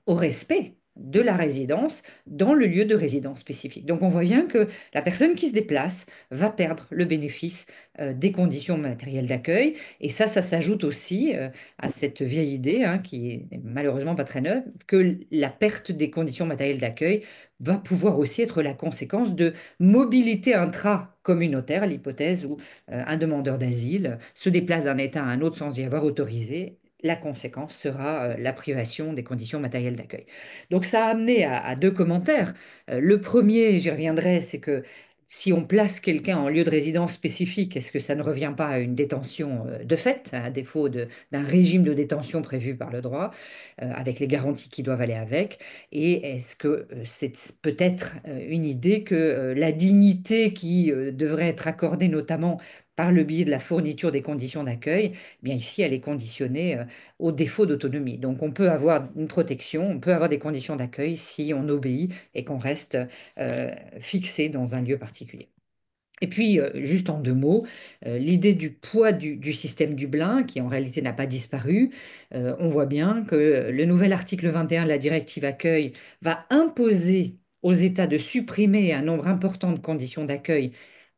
au respect de la résidence dans le lieu de résidence spécifique. Donc on voit bien que la personne qui se déplace va perdre le bénéfice des conditions matérielles d'accueil. Et ça s'ajoute aussi à cette vieille idée, hein, qui est malheureusement pas très neuve, que la perte des conditions matérielles d'accueil va pouvoir aussi être la conséquence de mobilité intra-communautaire, l'hypothèse où un demandeur d'asile se déplace d'un État à un autre sans y avoir autorisé. La conséquence sera la privation des conditions matérielles d'accueil. Donc ça a amené à deux commentaires. Le premier, j'y reviendrai, c'est que si on place quelqu'un en lieu de résidence spécifique, est-ce que ça ne revient pas à une détention de fait, à défaut d'un régime de détention prévu par le droit, avec les garanties qui doivent aller avec? Et est-ce que c'est peut-être une idée que la dignité qui devrait être accordée notamment par le biais de la fourniture des conditions d'accueil, eh bien ici, elle est conditionnée au défaut d'autonomie. Donc on peut avoir une protection, on peut avoir des conditions d'accueil si on obéit et qu'on reste fixé dans un lieu particulier. Et puis, juste en deux mots, l'idée du poids du système Dublin, qui en réalité n'a pas disparu, on voit bien que le nouvel article 21 de la directive accueil va imposer aux États de supprimer un nombre important de conditions d'accueil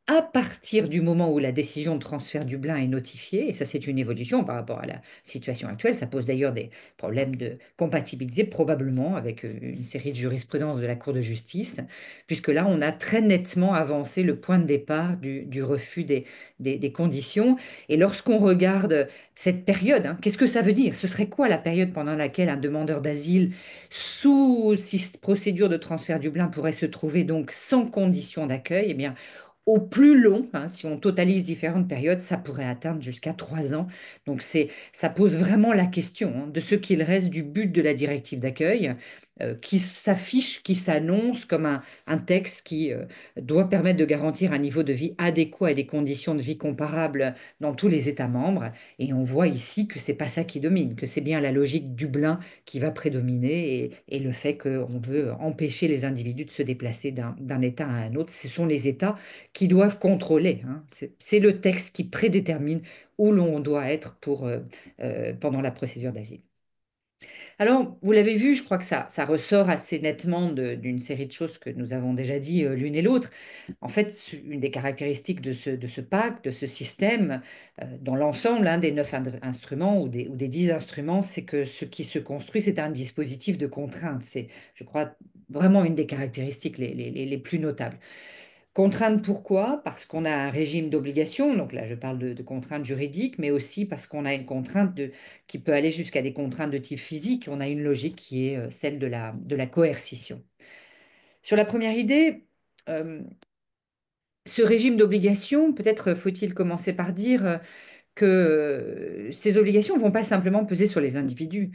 à partir du moment où la décision de transfert Dublin est notifiée, et ça c'est une évolution par rapport à la situation actuelle, ça pose d'ailleurs des problèmes de compatibilité probablement avec une série de jurisprudences de la Cour de justice, puisque là on a très nettement avancé le point de départ du refus des conditions. Et lorsqu'on regarde cette période, hein, qu'est-ce que ça veut dire? Ce serait quoi la période pendant laquelle un demandeur d'asile sous procédure de transfert Dublin pourrait se trouver donc sans condition d'accueil? Eh bien, au plus long, hein, si on totalise différentes périodes, ça pourrait atteindre jusqu'à 3 ans. Donc ça pose vraiment la question hein, de ce qu'il reste du but de la directive d'accueil, qui s'affiche, qui s'annonce comme un texte qui doit permettre de garantir un niveau de vie adéquat et des conditions de vie comparables dans tous les États membres. Et on voit ici que c'est pas ça qui domine, que c'est bien la logique Dublin qui va prédominer et le fait qu'on veut empêcher les individus de se déplacer d'un État à un autre. Ce sont les États qui doivent contrôler, hein. C'est le texte qui prédétermine où l'on doit être pendant la procédure d'asile. Alors, vous l'avez vu, je crois que ça ressort assez nettement d'une série de choses que nous avons déjà dit l'une et l'autre. En fait, une des caractéristiques de ce pacte, de ce système, dans l'ensemble, hein, des 9 instruments ou des 10 instruments, c'est que ce qui se construit, c'est un dispositif de contrainte. C'est, je crois, vraiment une des caractéristiques les plus notables. Contrainte pourquoi? Parce qu'on a un régime d'obligation, donc là je parle de contraintes juridiques, mais aussi parce qu'on a une contrainte qui peut aller jusqu'à des contraintes de type physique. On a une logique qui est celle de la coercition. Sur la première idée, euh, ce régime d'obligation, peut-être faut-il commencer par dire que ces obligations ne vont pas simplement peser sur les individus.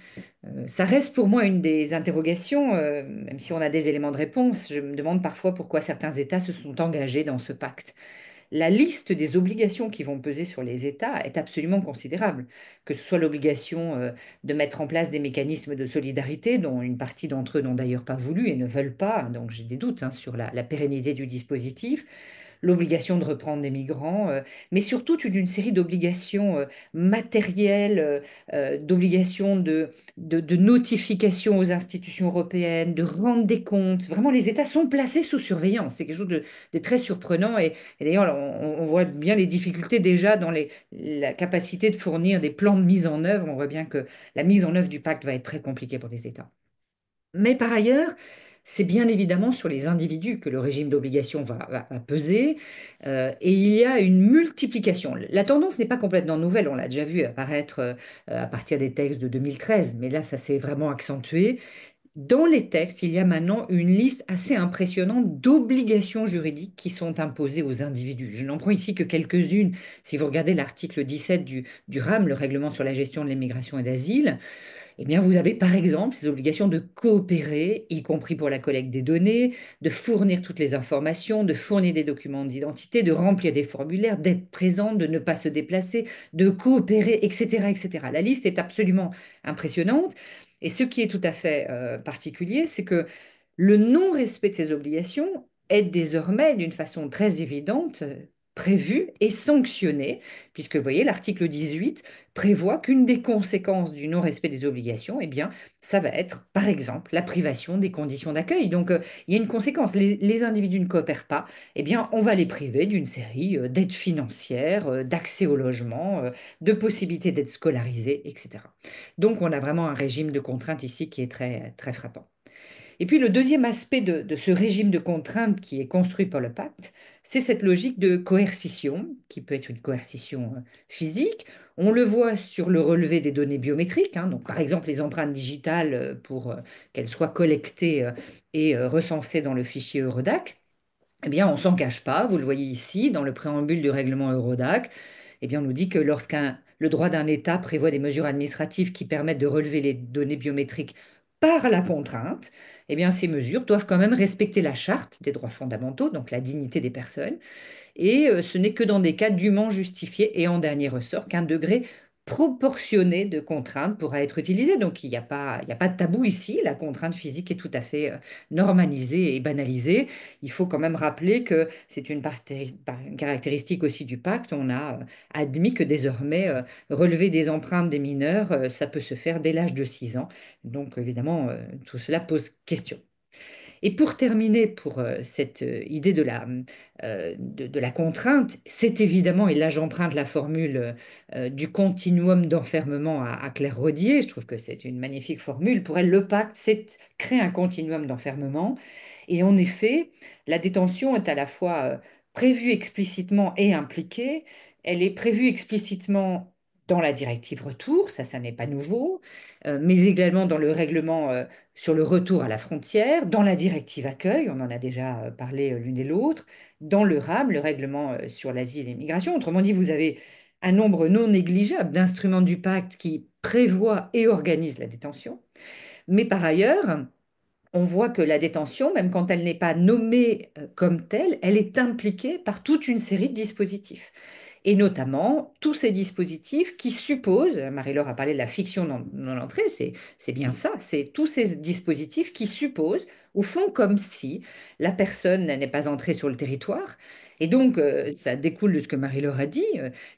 Ça reste pour moi une des interrogations, même si on a des éléments de réponse. Je me demande parfois pourquoi certains États se sont engagés dans ce pacte. La liste des obligations qui vont peser sur les États est absolument considérable, que ce soit l'obligation de mettre en place des mécanismes de solidarité, dont une partie d'entre eux n'ont d'ailleurs pas voulu et ne veulent pas, donc j'ai des doutes hein, sur la pérennité du dispositif, l'obligation de reprendre des migrants, mais surtout toute une série d'obligations matérielles, d'obligations de notification aux institutions européennes, de rendre des comptes. Vraiment, les États sont placés sous surveillance. C'est quelque chose de très surprenant. Et d'ailleurs, on voit bien les difficultés déjà dans la capacité de fournir des plans de mise en œuvre. On voit bien que la mise en œuvre du pacte va être très compliquée pour les États. Mais par ailleurs, c'est bien évidemment sur les individus que le régime d'obligation va peser, et il y a une multiplication. La tendance n'est pas complètement nouvelle, on l'a déjà vu apparaître à partir des textes de 2013, mais là, ça s'est vraiment accentué. Dans les textes, il y a maintenant une liste assez impressionnante d'obligations juridiques qui sont imposées aux individus. Je n'en prends ici que quelques-unes. Si vous regardez l'article 17 du RAM, le règlement sur la gestion de l'immigration et d'asile, eh bien, vous avez par exemple ces obligations de coopérer, y compris pour la collecte des données, de fournir toutes les informations, de fournir des documents d'identité, de remplir des formulaires, d'être présent, de ne pas se déplacer, de coopérer, etc., etc. La liste est absolument impressionnante. Et ce qui est tout à fait particulier, c'est que le non-respect de ces obligations est désormais, d'une façon très évidente, prévues et sanctionnées, puisque vous voyez, l'article 18 prévoit qu'une des conséquences du non-respect des obligations, eh bien, ça va être, par exemple, la privation des conditions d'accueil. Donc, il y a une conséquence. Les individus ne coopèrent pas, eh bien, on va les priver d'une série d'aides financières, d'accès au logement, de possibilités d'être scolarisés, etc. Donc, on a vraiment un régime de contraintes ici qui est très, très frappant. Et puis le deuxième aspect de ce régime de contrainte qui est construit par le pacte, c'est cette logique de coercition, qui peut être une coercition physique. On le voit sur le relevé des données biométriques, hein, donc par exemple les empreintes digitales pour qu'elles soient collectées et recensées dans le fichier Eurodac. Eh bien, on s'en cache pas, vous le voyez ici, dans le préambule du règlement Eurodac, eh bien, on nous dit que le droit d'un État prévoit des mesures administratives qui permettent de relever les données biométriques par la contrainte, eh bien, ces mesures doivent quand même respecter la charte des droits fondamentaux, donc la dignité des personnes, et ce n'est que dans des cas dûment justifiés et en dernier ressort qu'un degré proportionné de contrainte pourra être utilisé. Donc il y a pas de tabou ici, la contrainte physique est tout à fait normalisée et banalisée. Il faut quand même rappeler que c'est une caractéristique aussi du pacte. On a admis que désormais, relever des empreintes des mineurs, ça peut se faire dès l'âge de 6 ans. Donc évidemment, tout cela pose question. Et pour terminer, pour cette idée de la contrainte, c'est évidemment, et là j'emprunte la formule du continuum d'enfermement à Claire Rodier, je trouve que c'est une magnifique formule, pour elle le pacte, c'est créer un continuum d'enfermement. Et en effet, la détention est à la fois prévue explicitement et impliquée. Elle est prévue explicitement dans la directive retour, ça n'est pas nouveau, mais également dans le règlement sur le retour à la frontière, dans la directive accueil, on en a déjà parlé l'une et l'autre, dans le RAM, le règlement sur l'asile et l'immigration. Autrement dit, vous avez un nombre non négligeable d'instruments du pacte qui prévoient et organisent la détention. Mais par ailleurs, on voit que la détention, même quand elle n'est pas nommée comme telle, elle est impliquée par toute une série de dispositifs. Et notamment tous ces dispositifs qui supposent, Marie-Laure a parlé de la fiction non entrée, c'est bien ça, c'est tous ces dispositifs qui supposent ou font comme si la personne n'est pas entrée sur le territoire. Et donc, ça découle de ce que Marie-Laure a dit.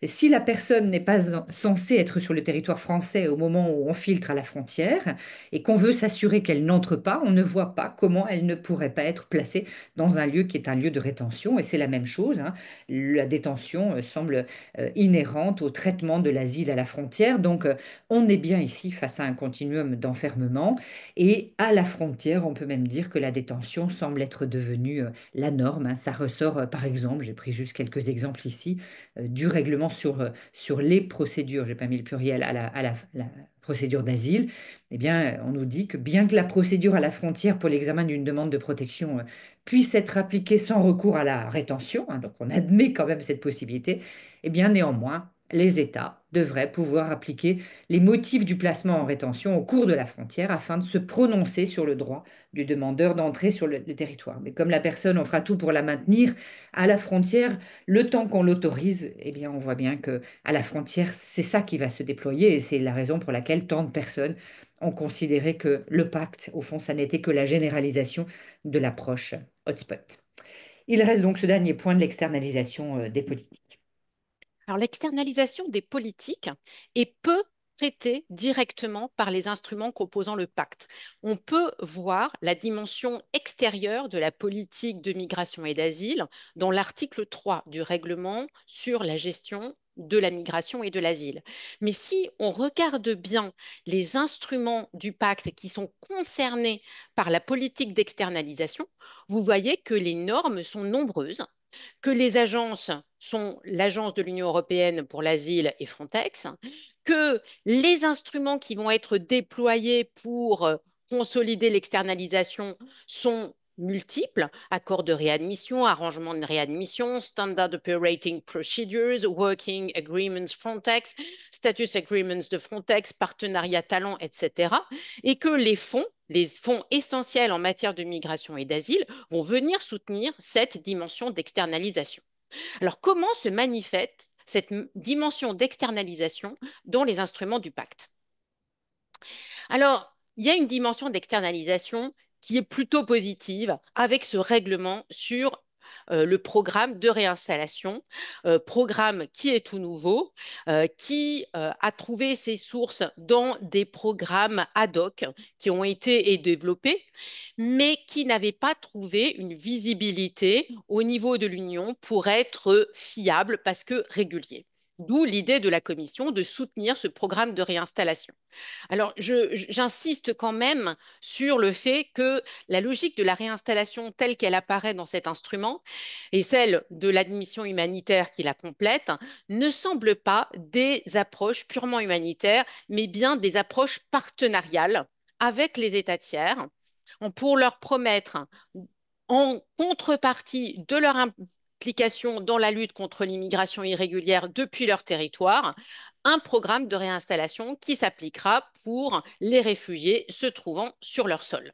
Si la personne n'est pas censée être sur le territoire français au moment où on filtre à la frontière et qu'on veut s'assurer qu'elle n'entre pas, on ne voit pas comment elle ne pourrait pas être placée dans un lieu qui est un lieu de rétention. Et c'est la même chose, hein. La détention semble inhérente au traitement de l'asile à la frontière. Donc, on est bien ici face à un continuum d'enfermement. Et à la frontière, on peut même dire que la détention semble être devenue la norme, hein. Ça ressort, par exemple, j'ai pris juste quelques exemples ici, du règlement sur les procédures, j'ai pas mis le pluriel, la procédure d'asile. Eh bien, on nous dit que bien que la procédure à la frontière pour l'examen d'une demande de protection puisse être appliquée sans recours à la rétention, hein, donc on admet quand même cette possibilité, eh bien néanmoins, les États devraient pouvoir appliquer les motifs du placement en rétention au cours de la frontière afin de se prononcer sur le droit du demandeur d'entrer sur le territoire. Mais comme la personne, on fera tout pour la maintenir à la frontière, le temps qu'on l'autorise, eh bien on voit bien que à la frontière, c'est ça qui va se déployer et c'est la raison pour laquelle tant de personnes ont considéré que le pacte, au fond, ça n'était que la généralisation de l'approche hotspot. Il reste donc ce dernier point de l'externalisation des politiques. Alors, l'externalisation des politiques est peu traitée directement par les instruments composant le pacte. On peut voir la dimension extérieure de la politique de migration et d'asile dans l'article 3 du règlement sur la gestion de la migration et de l'asile. Mais si on regarde bien les instruments du pacte qui sont concernés par la politique d'externalisation, vous voyez que les normes sont nombreuses, que les agences sont l'Agence de l'Union européenne pour l'asile et Frontex, que les instruments qui vont être déployés pour consolider l'externalisation sont multiples, accords de réadmission, arrangements de réadmission, Standard Operating Procedures, Working Agreements Frontex, Status Agreements de Frontex, Partenariat Talent, etc. Et que les fonds essentiels en matière de migration et d'asile vont venir soutenir cette dimension d'externalisation. Alors, comment se manifeste cette dimension d'externalisation dans les instruments du pacte? Alors, il y a une dimension d'externalisation qui est plutôt positive avec ce règlement sur le programme de réinstallation, programme qui est tout nouveau, qui a trouvé ses sources dans des programmes ad hoc qui ont été développés, mais qui n'avaient pas trouvé une visibilité au niveau de l'Union pour être fiable parce que régulier. D'où l'idée de la Commission de soutenir ce programme de réinstallation. Alors, j'insiste quand même sur le fait que la logique de la réinstallation telle qu'elle apparaît dans cet instrument et celle de l'admission humanitaire qui la complète ne semblent pas des approches purement humanitaires, mais bien des approches partenariales avec les États tiers pour leur promettre, en contrepartie de leur implication dans la lutte contre l'immigration irrégulière depuis leur territoire, un programme de réinstallation qui s'appliquera pour les réfugiés se trouvant sur leur sol.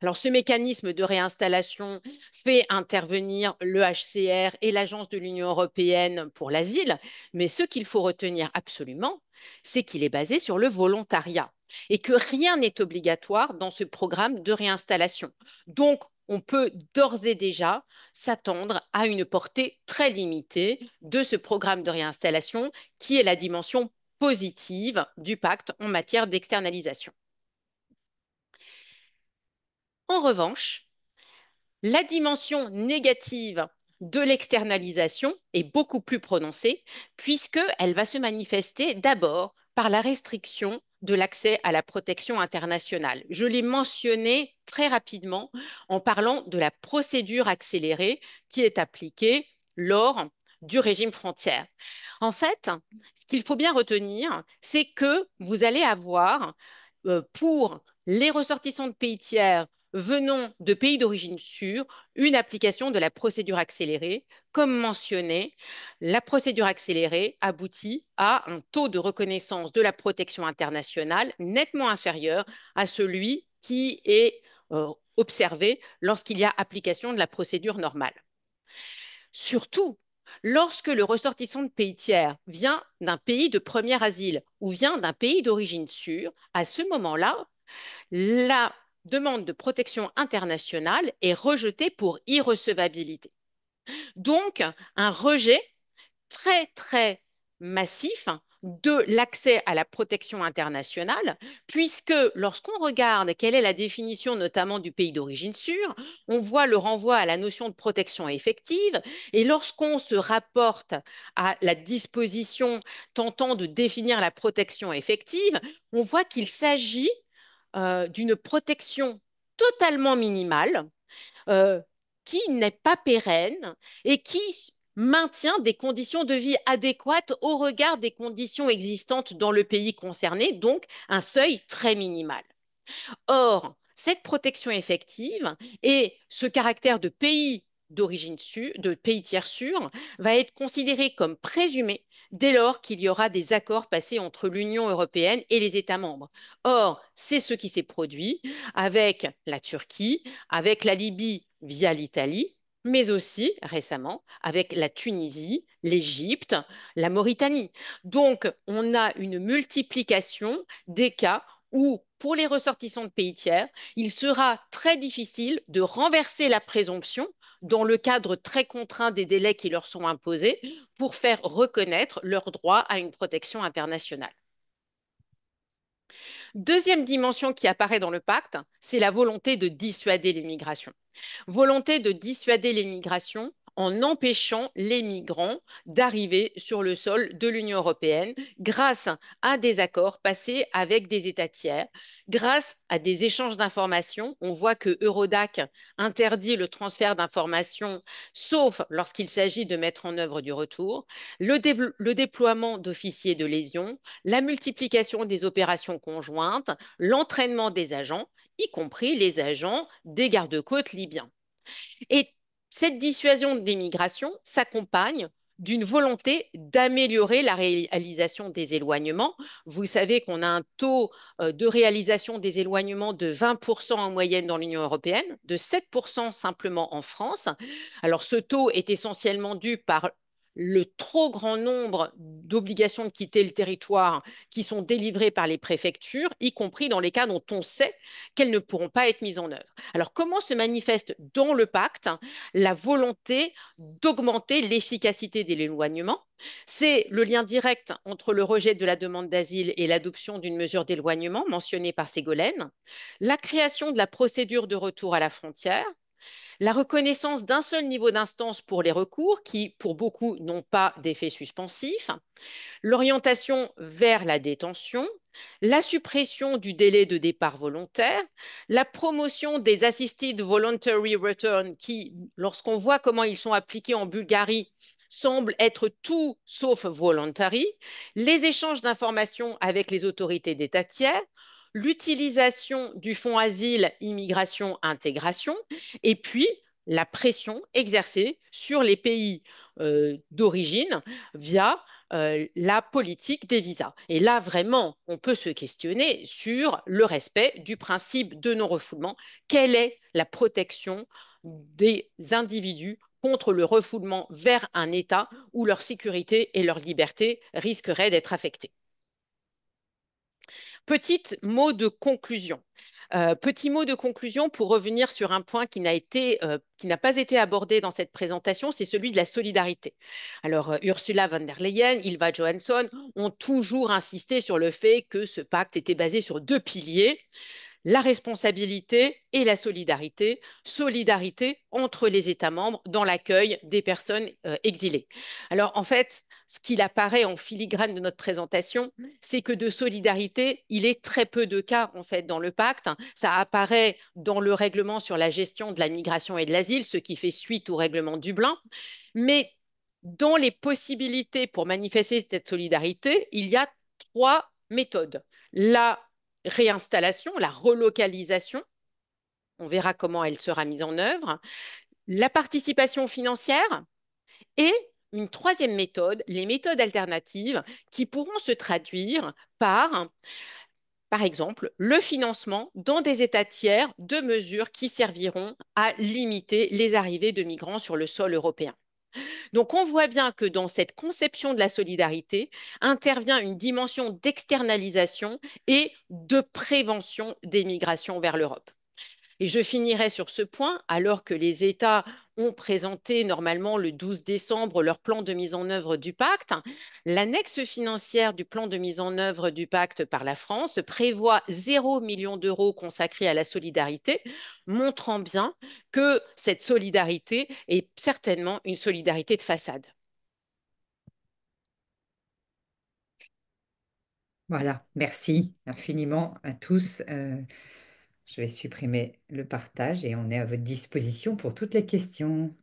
Alors, ce mécanisme de réinstallation fait intervenir le HCR et l'Agence de l'Union européenne pour l'asile, mais ce qu'il faut retenir absolument, c'est qu'il est basé sur le volontariat et que rien n'est obligatoire dans ce programme de réinstallation. Donc, on peut d'ores et déjà s'attendre à une portée très limitée de ce programme de réinstallation qui est la dimension positive du pacte en matière d'externalisation. En revanche, la dimension négative de l'externalisation est beaucoup plus prononcée puisqu'elle va se manifester d'abord par la restriction de l'accès à la protection internationale. Je l'ai mentionné très rapidement en parlant de la procédure accélérée qui est appliquée lors du régime frontière. En fait, ce qu'il faut bien retenir, c'est que vous allez avoir pour les ressortissants de pays tiers venant de pays d'origine sûre, une application de la procédure accélérée. Comme mentionné, la procédure accélérée aboutit à un taux de reconnaissance de la protection internationale nettement inférieur à celui qui est observé lorsqu'il y a application de la procédure normale. Surtout, lorsque le ressortissant de pays tiers vient d'un pays de premier asile ou vient d'un pays d'origine sûre, à ce moment-là, la demande de protection internationale est rejetée pour irrecevabilité. Donc, un rejet très, très massif de l'accès à la protection internationale, puisque lorsqu'on regarde quelle est la définition notamment du pays d'origine sûre, on voit le renvoi à la notion de protection effective, et lorsqu'on se rapporte à la disposition tentant de définir la protection effective, on voit qu'il s'agit d'une protection totalement minimale, euh, qui n'est pas pérenne et qui maintient des conditions de vie adéquates au regard des conditions existantes dans le pays concerné, donc un seuil très minimal. Or, cette protection effective et ce caractère de pays d'origine sûre, de pays tiers sûr, va être considéré comme présumé dès lors qu'il y aura des accords passés entre l'Union européenne et les États membres. Or, c'est ce qui s'est produit avec la Turquie, avec la Libye via l'Italie, mais aussi récemment avec la Tunisie, l'Égypte, la Mauritanie. Donc, on a une multiplication des cas où, pour les ressortissants de pays tiers, il sera très difficile de renverser la présomption dans le cadre très contraint des délais qui leur sont imposés pour faire reconnaître leur droit à une protection internationale. Deuxième dimension qui apparaît dans le pacte, c'est la volonté de dissuader l'immigration. Volonté de dissuader les migrations en empêchant les migrants d'arriver sur le sol de l'Union européenne grâce à des accords passés avec des États tiers, grâce à des échanges d'informations. On voit que Eurodac interdit le transfert d'informations, sauf lorsqu'il s'agit de mettre en œuvre du retour, le déploiement d'officiers de liaison, la multiplication des opérations conjointes, l'entraînement des agents, y compris les agents des gardes-côtes libyens. Et cette dissuasion des migrations s'accompagne d'une volonté d'améliorer la réalisation des éloignements. Vous savez qu'on a un taux de réalisation des éloignements de 20% en moyenne dans l'Union européenne, de 7% simplement en France. Alors ce taux est essentiellement dû par le trop grand nombre d'obligations de quitter le territoire qui sont délivrées par les préfectures, y compris dans les cas dont on sait qu'elles ne pourront pas être mises en œuvre. Alors, comment se manifeste dans le pacte la volonté d'augmenter l'efficacité de l'éloignement? C'est le lien direct entre le rejet de la demande d'asile et l'adoption d'une mesure d'éloignement mentionnée par Ségolène, la création de la procédure de retour à la frontière, la reconnaissance d'un seul niveau d'instance pour les recours qui, pour beaucoup, n'ont pas d'effet suspensif, l'orientation vers la détention, la suppression du délai de départ volontaire, la promotion des assisted voluntary return qui, lorsqu'on voit comment ils sont appliqués en Bulgarie, semblent être tout sauf voluntary, les échanges d'informations avec les autorités d'État tiers, l'utilisation du fonds asile, immigration, intégration, et puis la pression exercée sur les pays d'origine via la politique des visas. Et là, vraiment, on peut se questionner sur le respect du principe de non-refoulement. Quelle est la protection des individus contre le refoulement vers un État où leur sécurité et leur liberté risqueraient d'être affectées? Petit mot de conclusion pour revenir sur un point qui n'a pas été abordé dans cette présentation, c'est celui de la solidarité. Alors, Ursula von der Leyen, Ylva Johansson ont toujours insisté sur le fait que ce pacte était basé sur deux piliers, la responsabilité et la solidarité, solidarité entre les États membres dans l'accueil des personnes exilées. Alors, en fait, ce qu'il apparaît en filigrane de notre présentation, c'est que de solidarité, il est très peu de cas en fait dans le pacte. Ça apparaît dans le règlement sur la gestion de la migration et de l'asile, ce qui fait suite au règlement Dublin. Mais dans les possibilités pour manifester cette solidarité, il y a trois méthodes. La réinstallation, la relocalisation, on verra comment elle sera mise en œuvre, la participation financière et une troisième méthode, les méthodes alternatives qui pourront se traduire par exemple, le financement dans des États tiers de mesures qui serviront à limiter les arrivées de migrants sur le sol européen. Donc, on voit bien que dans cette conception de la solidarité intervient une dimension d'externalisation et de prévention des migrations vers l'Europe. Et je finirai sur ce point, alors que les États ont présenté normalement le 12 décembre leur plan de mise en œuvre du pacte. L'annexe financière du plan de mise en œuvre du pacte par la France prévoit 0 million d'euros consacrés à la solidarité, montrant bien que cette solidarité est certainement une solidarité de façade. Voilà, merci infiniment à tous. Je vais supprimer le partage et on est à votre disposition pour toutes les questions.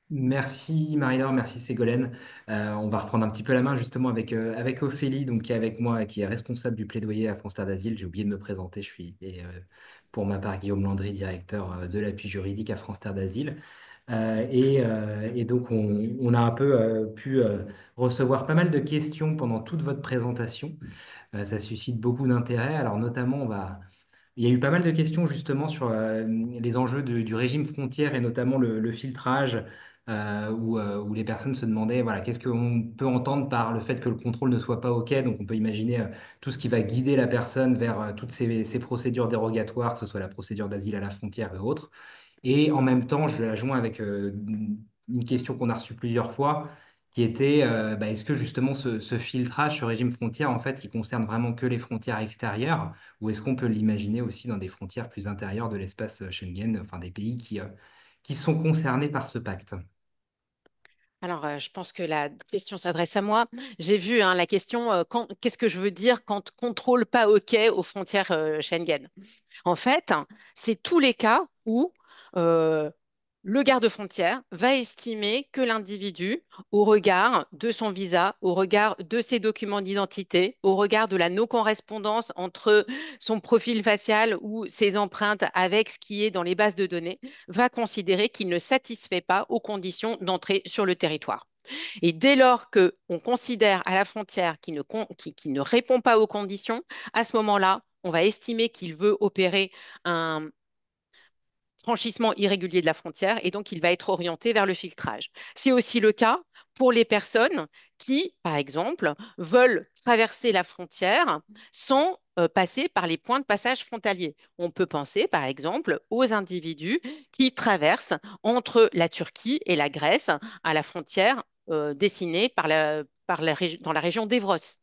Merci Marie-Laure, merci Ségolène. On va reprendre un petit peu la main justement avec Ophélie, donc, qui est avec moi, qui est responsable du plaidoyer à France Terre d'Asile. J'ai oublié de me présenter, pour ma part Guillaume Landry, directeur de l'appui juridique à France Terre d'Asile. Et donc on a un peu pu recevoir pas mal de questions pendant toute votre présentation. Ça suscite beaucoup d'intérêt. Alors notamment, il y a eu pas mal de questions justement sur les enjeux du régime frontière et notamment le filtrage, où les personnes se demandaient, voilà, qu'est-ce qu'on peut entendre par le fait que le contrôle ne soit pas OK. Donc on peut imaginer tout ce qui va guider la personne vers toutes ces procédures dérogatoires, que ce soit la procédure d'asile à la frontière et autres. Et en même temps, je la joins avec une question qu'on a reçue plusieurs fois, qui était, est-ce que justement ce filtrage, ce régime frontière, en fait, il concerne vraiment que les frontières extérieures, ou est-ce qu'on peut l'imaginer aussi dans des frontières plus intérieures de l'espace Schengen, enfin des pays qui sont concernés par ce pacte? Alors, je pense que la question s'adresse à moi. J'ai vu hein, la question, qu'est-ce que je veux dire quand contrôle pas OK aux frontières Schengen? En fait, c'est tous les cas où euh, le garde-frontière va estimer que l'individu, au regard de son visa, au regard de ses documents d'identité, au regard de la non-correspondance entre son profil facial ou ses empreintes avec ce qui est dans les bases de données, va considérer qu'il ne satisfait pas aux conditions d'entrée sur le territoire. Et dès lors qu'on considère à la frontière qu'il ne répond pas aux conditions, à ce moment-là, on va estimer qu'il veut opérer un franchissement irrégulier de la frontière et donc il va être orienté vers le filtrage. C'est aussi le cas pour les personnes qui, par exemple, veulent traverser la frontière sans passer par les points de passage frontaliers. On peut penser, par exemple, aux individus qui traversent entre la Turquie et la Grèce à la frontière dessinée dans la région d'Evros.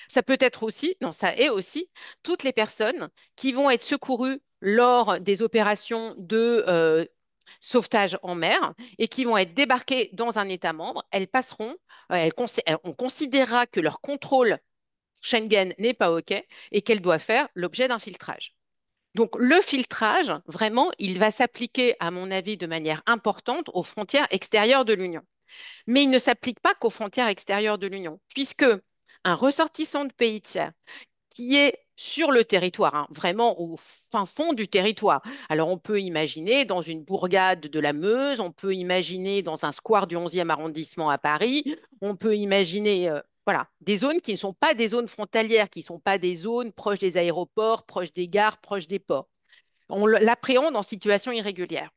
Ça peut être aussi, non, ça est aussi toutes les personnes qui vont être secourues lors des opérations de sauvetage en mer et qui vont être débarquées dans un État membre. Elles passeront, on considérera que leur contrôle Schengen n'est pas OK et qu'elles doivent faire l'objet d'un filtrage. Donc le filtrage, vraiment, il va s'appliquer, à mon avis, de manière importante aux frontières extérieures de l'Union. Mais il ne s'applique pas qu'aux frontières extérieures de l'Union, puisque un ressortissant de pays tiers qui est sur le territoire, hein, vraiment au fin fond du territoire. Alors on peut imaginer dans une bourgade de la Meuse, on peut imaginer dans un square du 11e arrondissement à Paris, on peut imaginer voilà, des zones qui ne sont pas des zones frontalières, qui ne sont pas des zones proches des aéroports, proches des gares, proches des ports. On l'appréhende en situation irrégulière.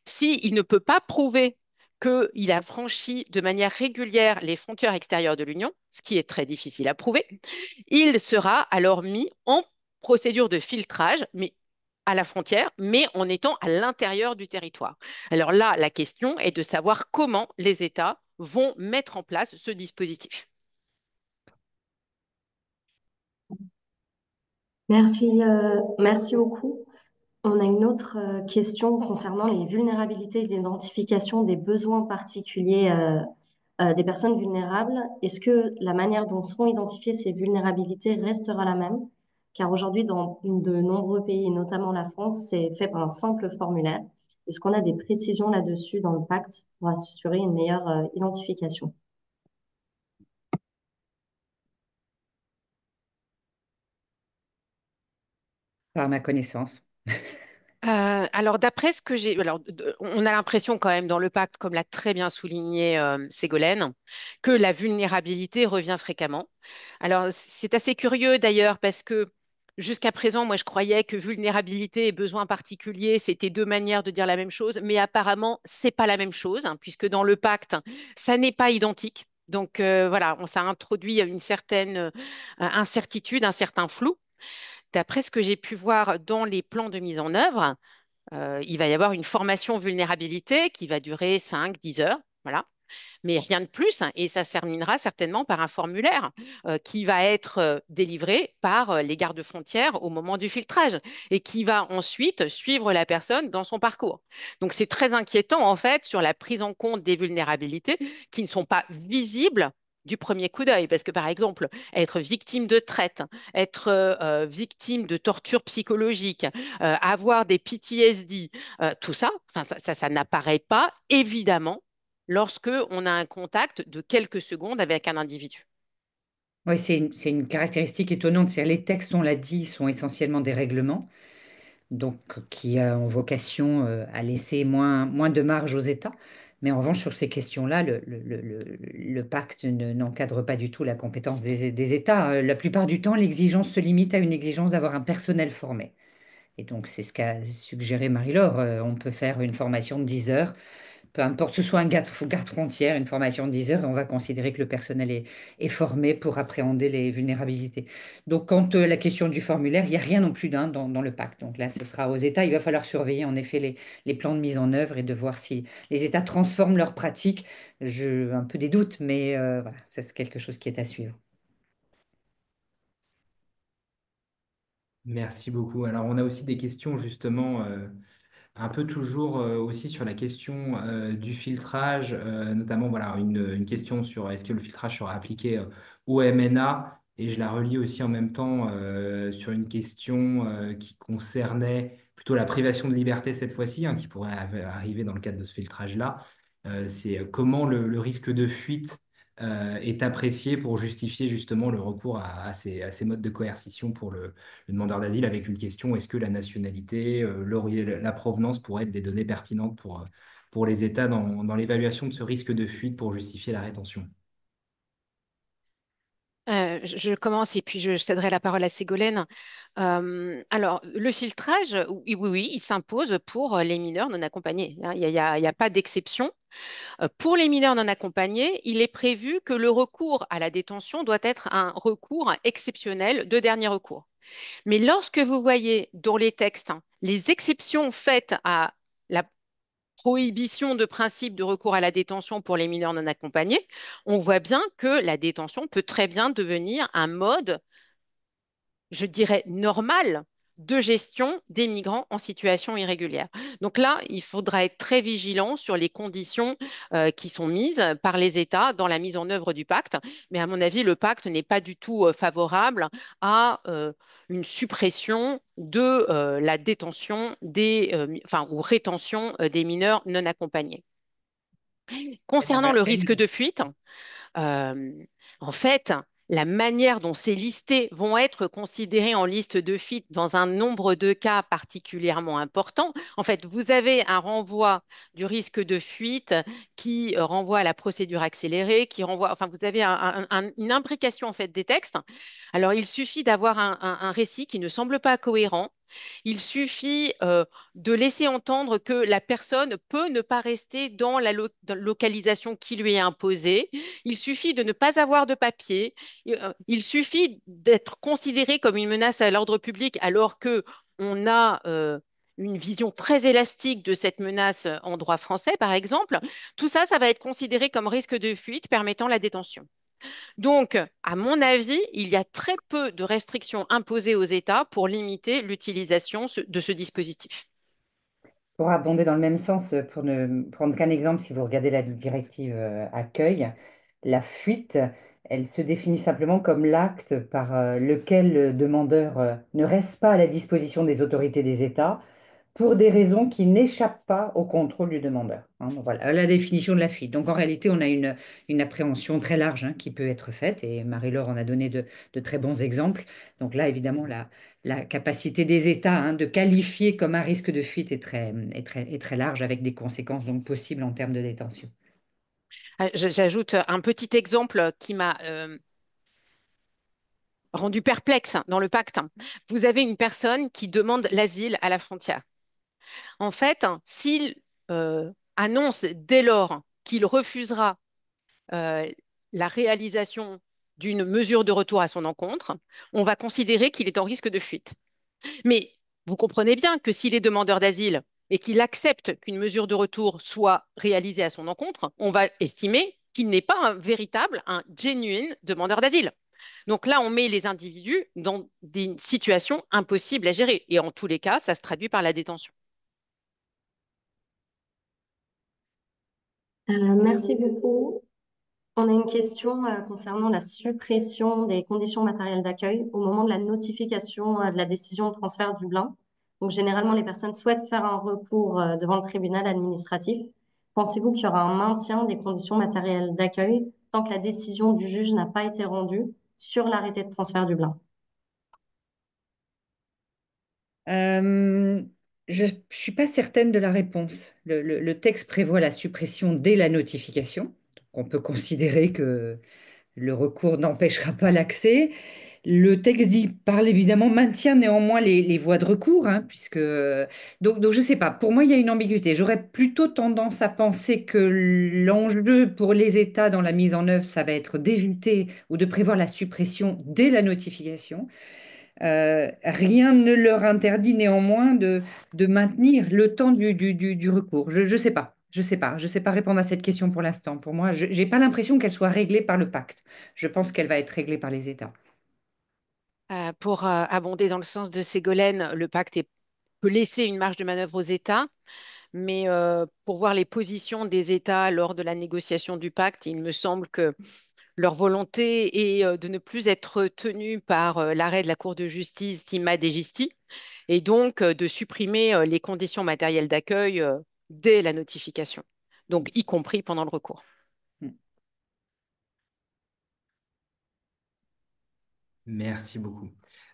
S'il ne peut pas prouver qu'il a franchi de manière régulière les frontières extérieures de l'Union, ce qui est très difficile à prouver, il sera alors mis en procédure de filtrage, mais à la frontière, mais en étant à l'intérieur du territoire. Alors là, la question est de savoir comment les États vont mettre en place ce dispositif. Merci beaucoup. On a une autre question concernant les vulnérabilités et l'identification des besoins particuliers des personnes vulnérables. Est-ce que la manière dont seront identifiées ces vulnérabilités restera la même? Car aujourd'hui, dans de nombreux pays, et notamment la France, c'est fait par un simple formulaire. Est-ce qu'on a des précisions là-dessus dans le pacte pour assurer une meilleure identification? Par ma connaissance. Alors, d'après ce que j'ai, alors, on a l'impression quand même dans le pacte, comme l'a très bien souligné Ségolène, que la vulnérabilité revient fréquemment. Alors, c'est assez curieux d'ailleurs parce que jusqu'à présent, moi, je croyais que vulnérabilité et besoin particulier, c'était deux manières de dire la même chose, mais apparemment, c'est pas la même chose, hein, puisque dans le pacte, ça n'est pas identique. Donc voilà, on s'est introduit une certaine incertitude, un certain flou. D'après ce que j'ai pu voir dans les plans de mise en œuvre, il va y avoir une formation vulnérabilité qui va durer 5, 10 heures. Voilà, mais rien de plus, hein, et ça se terminera certainement par un formulaire qui va être délivré par les gardes-frontières au moment du filtrage et qui va ensuite suivre la personne dans son parcours. Donc c'est très inquiétant en fait sur la prise en compte des vulnérabilités qui ne sont pas visibles du premier coup d'œil, parce que par exemple, être victime de traite, être victime de torture psychologique, avoir des PTSD, tout ça, enfin, ça n'apparaît pas évidemment lorsque on a un contact de quelques secondes avec un individu. Oui, c'est une caractéristique étonnante. C'est-à-dire, les textes, on l'a dit, sont essentiellement des règlements, donc qui ont vocation à laisser moins de marge aux États. Mais en revanche, sur ces questions-là, le pacte n'encadre pas du tout la compétence des États. La plupart du temps, l'exigence se limite à une exigence d'avoir un personnel formé. Et donc, c'est ce qu'a suggéré Marie-Laure. On peut faire une formation de 10 heures, peu importe, ce soit un garde frontière, une formation de 10 heures, et on va considérer que le personnel est formé pour appréhender les vulnérabilités. Donc, quant à la question du formulaire, il n'y a rien non plus dans le pacte. Donc là, ce sera aux États. Il va falloir surveiller en effet les plans de mise en œuvre et de voir si les États transforment leurs pratiques. J'ai un peu des doutes, mais voilà, ça, c'est quelque chose qui est à suivre. Merci beaucoup. Alors, on a aussi des questions justement un peu toujours aussi sur la question du filtrage, notamment voilà, une question sur est-ce que le filtrage sera appliqué au MNA, et je la relis aussi en même temps sur une question qui concernait plutôt la privation de liberté cette fois-ci, hein, qui pourrait arriver dans le cadre de ce filtrage-là. C'est comment le risque de fuite est apprécié pour justifier justement le recours à ces modes de coercition pour le demandeur d'asile, avec une question, est-ce que la nationalité, la provenance pourraient être des données pertinentes pour les États dans l'évaluation de ce risque de fuite pour justifier la rétention? Je commence et puis je céderai la parole à Ségolène. Alors, le filtrage, oui, oui, oui, il s'impose pour les mineurs non accompagnés, hein. Il y a pas d'exception. Pour les mineurs non accompagnés, il est prévu que le recours à la détention doit être un recours exceptionnel de dernier recours. Mais lorsque vous voyez dans les textes, hein, les exceptions faites à la prohibition de principe de recours à la détention pour les mineurs non accompagnés, on voit bien que la détention peut très bien devenir un mode, je dirais, normal de gestion des migrants en situation irrégulière. Donc là, il faudra être très vigilant sur les conditions qui sont mises par les États dans la mise en œuvre du pacte. Mais à mon avis, le pacte n'est pas du tout favorable à une suppression de la détention enfin, ou rétention des mineurs non accompagnés. Concernant le risque de fuite, euh, en fait, la manière dont ces listés vont être considérés en liste de fuite dans un nombre de cas particulièrement important, en fait, vous avez un renvoi du risque de fuite qui renvoie à la procédure accélérée, qui renvoie, enfin, vous avez une imbrication en fait des textes. Alors, il suffit d'avoir un récit qui ne semble pas cohérent. Il suffit de laisser entendre que la personne peut ne pas rester dans la localisation qui lui est imposée. Il suffit de ne pas avoir de papier. Il suffit d'être considéré comme une menace à l'ordre public alors que on a une vision très élastique de cette menace en droit français, par exemple. Tout ça, ça va être considéré comme risque de fuite permettant la détention. Donc, à mon avis, il y a très peu de restrictions imposées aux États pour limiter l'utilisation de ce dispositif. Pour abonder dans le même sens, pour ne prendre qu'un exemple, si vous regardez la directive accueil, la fuite, elle se définit simplement comme l'acte par lequel le demandeur ne reste pas à la disposition des autorités des États pour des raisons qui n'échappent pas au contrôle du demandeur, hein. Donc voilà la définition de la fuite. Donc en réalité, on a une appréhension très large, hein, qui peut être faite, et Marie-Laure en a donné de très bons exemples. Donc là, évidemment, la capacité des États, hein, de qualifier comme un risque de fuite est très large, avec des conséquences donc possibles en termes de détention. J'ajoute un petit exemple qui m'a rendu perplexe dans le pacte. Vous avez une personne qui demande l'asile à la frontière. En fait, s'il annonce dès lors qu'il refusera euh, la réalisation d'une mesure de retour à son encontre, on va considérer qu'il est en risque de fuite. Mais vous comprenez bien que s'il est demandeur d'asile et qu'il accepte qu'une mesure de retour soit réalisée à son encontre, on va estimer qu'il n'est pas un véritable, un genuine demandeur d'asile. Donc là, on met les individus dans des situations impossibles à gérer. Et en tous les cas, ça se traduit par la détention. Merci beaucoup. On a une question concernant la suppression des conditions matérielles d'accueil au moment de la notification de la décision de transfert du Dublin. Donc, généralement, les personnes souhaitent faire un recours devant le tribunal administratif. Pensez-vous qu'il y aura un maintien des conditions matérielles d'accueil tant que la décision du juge n'a pas été rendue sur l'arrêté de transfert du Dublin? Euh, je ne suis pas certaine de la réponse. Le texte prévoit la suppression dès la notification. Donc on peut considérer que le recours n'empêchera pas l'accès. Le texte parle évidemment, maintient néanmoins les voies de recours, hein, puisque donc je ne sais pas. Pour moi, il y a une ambiguïté. J'aurais plutôt tendance à penser que l'enjeu pour les États dans la mise en œuvre, ça va être d'éviter ou de prévoir la suppression dès la notification. Rien ne leur interdit néanmoins de maintenir le temps du recours. Je ne sais pas. Je sais pas. Je sais pas répondre à cette question pour l'instant. Pour moi, je n'ai pas l'impression qu'elle soit réglée par le pacte. Je pense qu'elle va être réglée par les États. Pour abonder dans le sens de Ségolène, peut laisser une marge de manœuvre aux États, mais pour voir les positions des États lors de la négociation du pacte, il me semble que leur volonté est de ne plus être tenue par l'arrêt de la Cour de justice Timma Degisti et donc de supprimer les conditions matérielles d'accueil dès la notification, donc y compris pendant le recours. Merci beaucoup.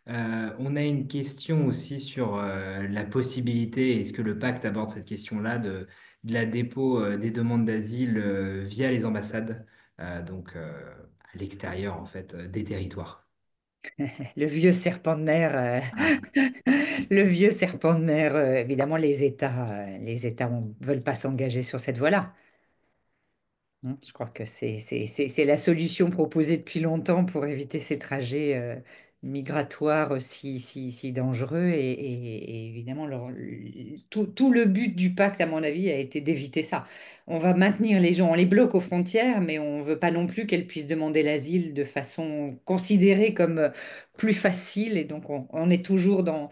On a une question aussi sur la possibilité, est-ce que le pacte aborde cette question-là de la dépôt des demandes d'asile via les ambassades? Donc, l'extérieur en fait des territoires. Le vieux serpent de mer, le vieux serpent de mer, évidemment, les États ne veulent pas s'engager sur cette voie-là. Je crois que c'est la solution proposée depuis longtemps pour éviter ces trajets migratoires si dangereux. Et évidemment, tout le but du pacte, à mon avis, a été d'éviter ça. On va maintenir les gens, on les bloque aux frontières, mais on ne veut pas non plus qu'elles puissent demander l'asile de façon considérée comme plus facile. Et donc, on est toujours dans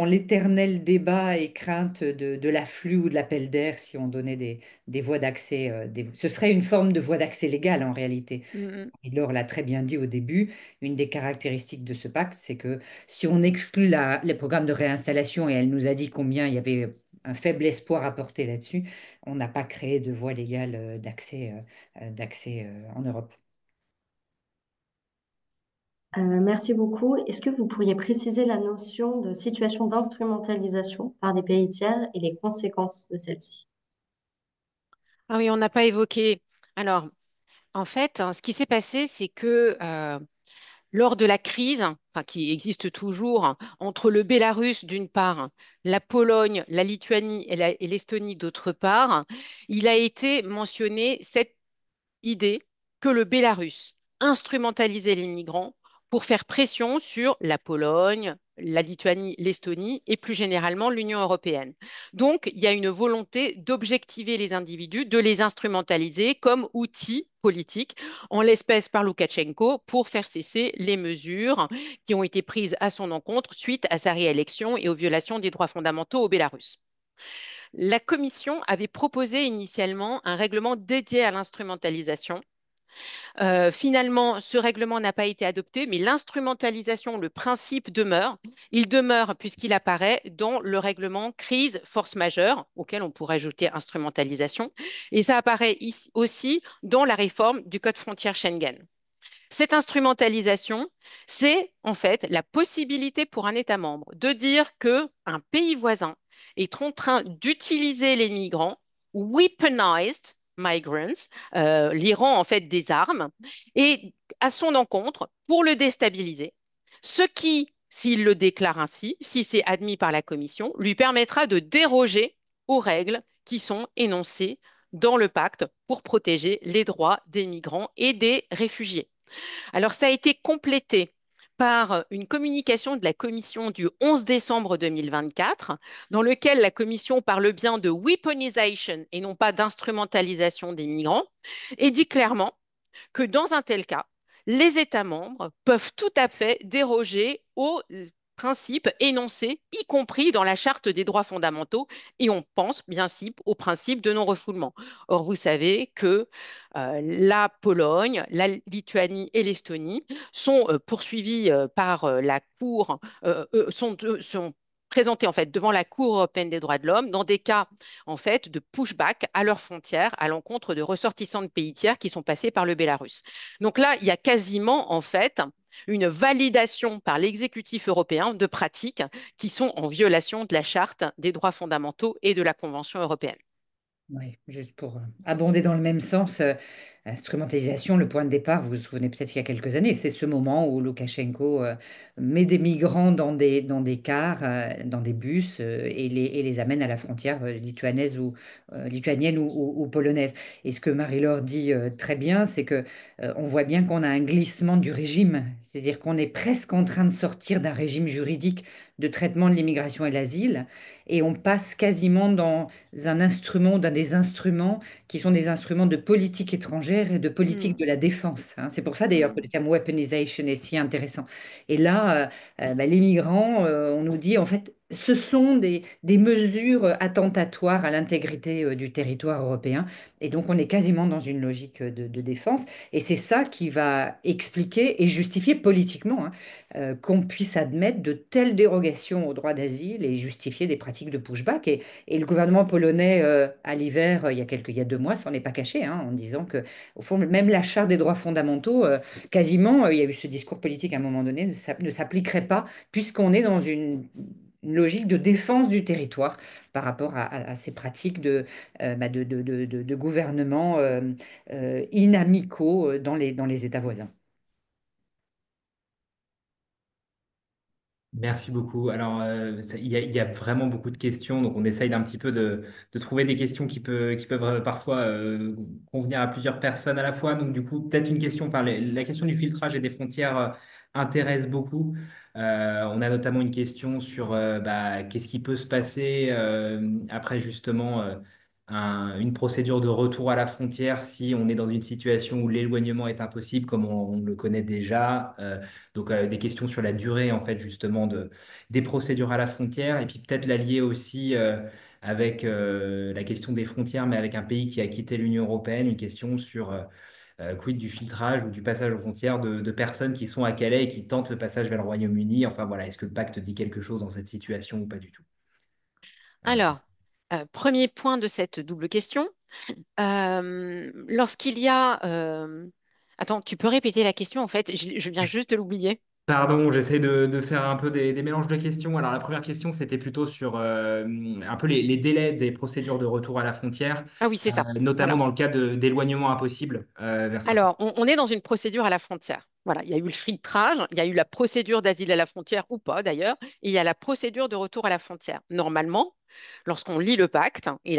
l'éternel débat et crainte de l'afflux ou de l'appel d'air si on donnait des voies d'accès. Ce serait une forme de voie d'accès légale en réalité. Mm, Et Laure l'a très bien dit au début, une des caractéristiques de ce pacte, c'est que si on exclut les programmes de réinstallation, et elle nous a dit combien il y avait un faible espoir à porter là-dessus, on n'a pas créé de voie légale d'accès en Europe. Merci beaucoup. Est-ce que vous pourriez préciser la notion de situation d'instrumentalisation par des pays tiers et les conséquences de celle-ci? Ah oui, on n'a pas évoqué. Alors, en fait, hein, ce qui s'est passé, c'est que lors de la crise, enfin, qui existe toujours, hein, entre le Bélarus d'une part, la Pologne, la Lituanie et l'Estonie d'autre part, il a été mentionné cette idée que le Bélarus instrumentalisait les migrants pour faire pression sur la Pologne, la Lituanie, l'Estonie et plus généralement l'Union européenne. Donc, il y a une volonté d'objectiver les individus, de les instrumentaliser comme outils politiques, en l'espèce par Loukachenko, pour faire cesser les mesures qui ont été prises à son encontre suite à sa réélection et aux violations des droits fondamentaux au Bélarus. La Commission avait proposé initialement un règlement dédié à l'instrumentalisation. Finalement, ce règlement n'a pas été adopté, mais l'instrumentalisation, le principe demeure. Il demeure puisqu'il apparaît dans le règlement crise force majeure, auquel on pourrait ajouter instrumentalisation, et ça apparaît ici aussi dans la réforme du Code frontière Schengen. Cette instrumentalisation, c'est en fait la possibilité pour un État membre de dire que un pays voisin est en train d'utiliser les migrants, weaponized migrants, les rend en fait des armes, et à son encontre pour le déstabiliser. Ce qui, s'il le déclare ainsi, si c'est admis par la Commission, lui permettra de déroger aux règles qui sont énoncées dans le pacte pour protéger les droits des migrants et des réfugiés. Alors, ça a été complété par une communication de la Commission du 11 décembre 2024, dans lequel la Commission parle bien de weaponization et non pas d'instrumentalisation des migrants, et dit clairement que dans un tel cas, les États membres peuvent tout à fait déroger aux principes énoncés, y compris dans la Charte des droits fondamentaux, et on pense bien sûr au principe de non-refoulement. Or, vous savez que la Pologne, la Lituanie et l'Estonie sont poursuivies par la Cour, sont présentés en fait devant la Cour européenne des droits de l'homme dans des cas en fait de pushback à leurs frontières à l'encontre de ressortissants de pays tiers qui sont passés par le Bélarus. Donc là, il y a quasiment en fait une validation par l'exécutif européen de pratiques qui sont en violation de la Charte des droits fondamentaux et de la Convention européenne. Oui, juste pour abonder dans le même sens, instrumentalisation, le point de départ, vous vous souvenez peut-être il y a quelques années, c'est ce moment où Loukachenko met des migrants dans des cars, dans des bus, et les amène à la frontière lituanienne ou polonaise. Et ce que Marie-Laure dit très bien, c'est que on voit bien qu'on a un glissement du régime, c'est-à-dire qu'on est presque en train de sortir d'un régime juridique de traitement de l'immigration et l'asile, et on passe quasiment dans d'un des instruments qui sont des instruments de politique étrangère et de politique Mm, de la défense, hein. C'est pour ça d'ailleurs que le mm, terme weaponization est si intéressant. Et là, les migrants, on nous dit en fait, ce sont des mesures attentatoires à l'intégrité du territoire européen. Et donc, on est quasiment dans une logique de défense. Et c'est ça qui va expliquer et justifier politiquement, hein, qu'on puisse admettre de telles dérogations au droit d'asile et justifier des pratiques de pushback. Et le gouvernement polonais, à l'hiver, il y a 2 mois, s'en est pas caché, hein, en disant que, au fond, même la Charte des droits fondamentaux, quasiment, il y a eu ce discours politique à un moment donné, ne s'appliquerait pas, puisqu'on est dans une logique de défense du territoire par rapport à ces pratiques de gouvernement inamicaux dans les États voisins. Merci beaucoup. Alors, il y a vraiment beaucoup de questions, donc on essaye d'un petit peu de trouver des questions qui peuvent parfois convenir à plusieurs personnes à la fois. Donc, du coup, peut-être une question, enfin, la question du filtrage et des frontières intéresse beaucoup. On a notamment une question sur bah, qu'est-ce qui peut se passer après justement une procédure de retour à la frontière si on est dans une situation où l'éloignement est impossible, comme on le connaît déjà. Donc, des questions sur la durée, en fait, justement, des procédures à la frontière, et puis peut-être la lier aussi avec la question des frontières, mais avec un pays qui a quitté l'Union européenne, une question sur quid du filtrage ou du passage aux frontières de personnes qui sont à Calais et qui tentent le passage vers le Royaume-Uni. Enfin, voilà, est-ce que le pacte dit quelque chose dans cette situation ou pas du tout? Euh, Alors, premier point de cette double question. Lorsqu'il y a... Attends, tu peux répéter la question en fait? Je viens juste de l'oublier. Pardon, j'essaie de faire un peu des mélanges de questions. Alors, la première question, c'était plutôt sur un peu les délais des procédures de retour à la frontière, Ah oui, c'est ça. notamment Voilà. dans le cas d'éloignement impossible vers certains. Alors, on est dans une procédure à la frontière. Voilà, il y a eu le filtrage, il y a eu la procédure d'asile à la frontière ou pas d'ailleurs, et il y a la procédure de retour à la frontière. Normalement, lorsqu'on lit le pacte et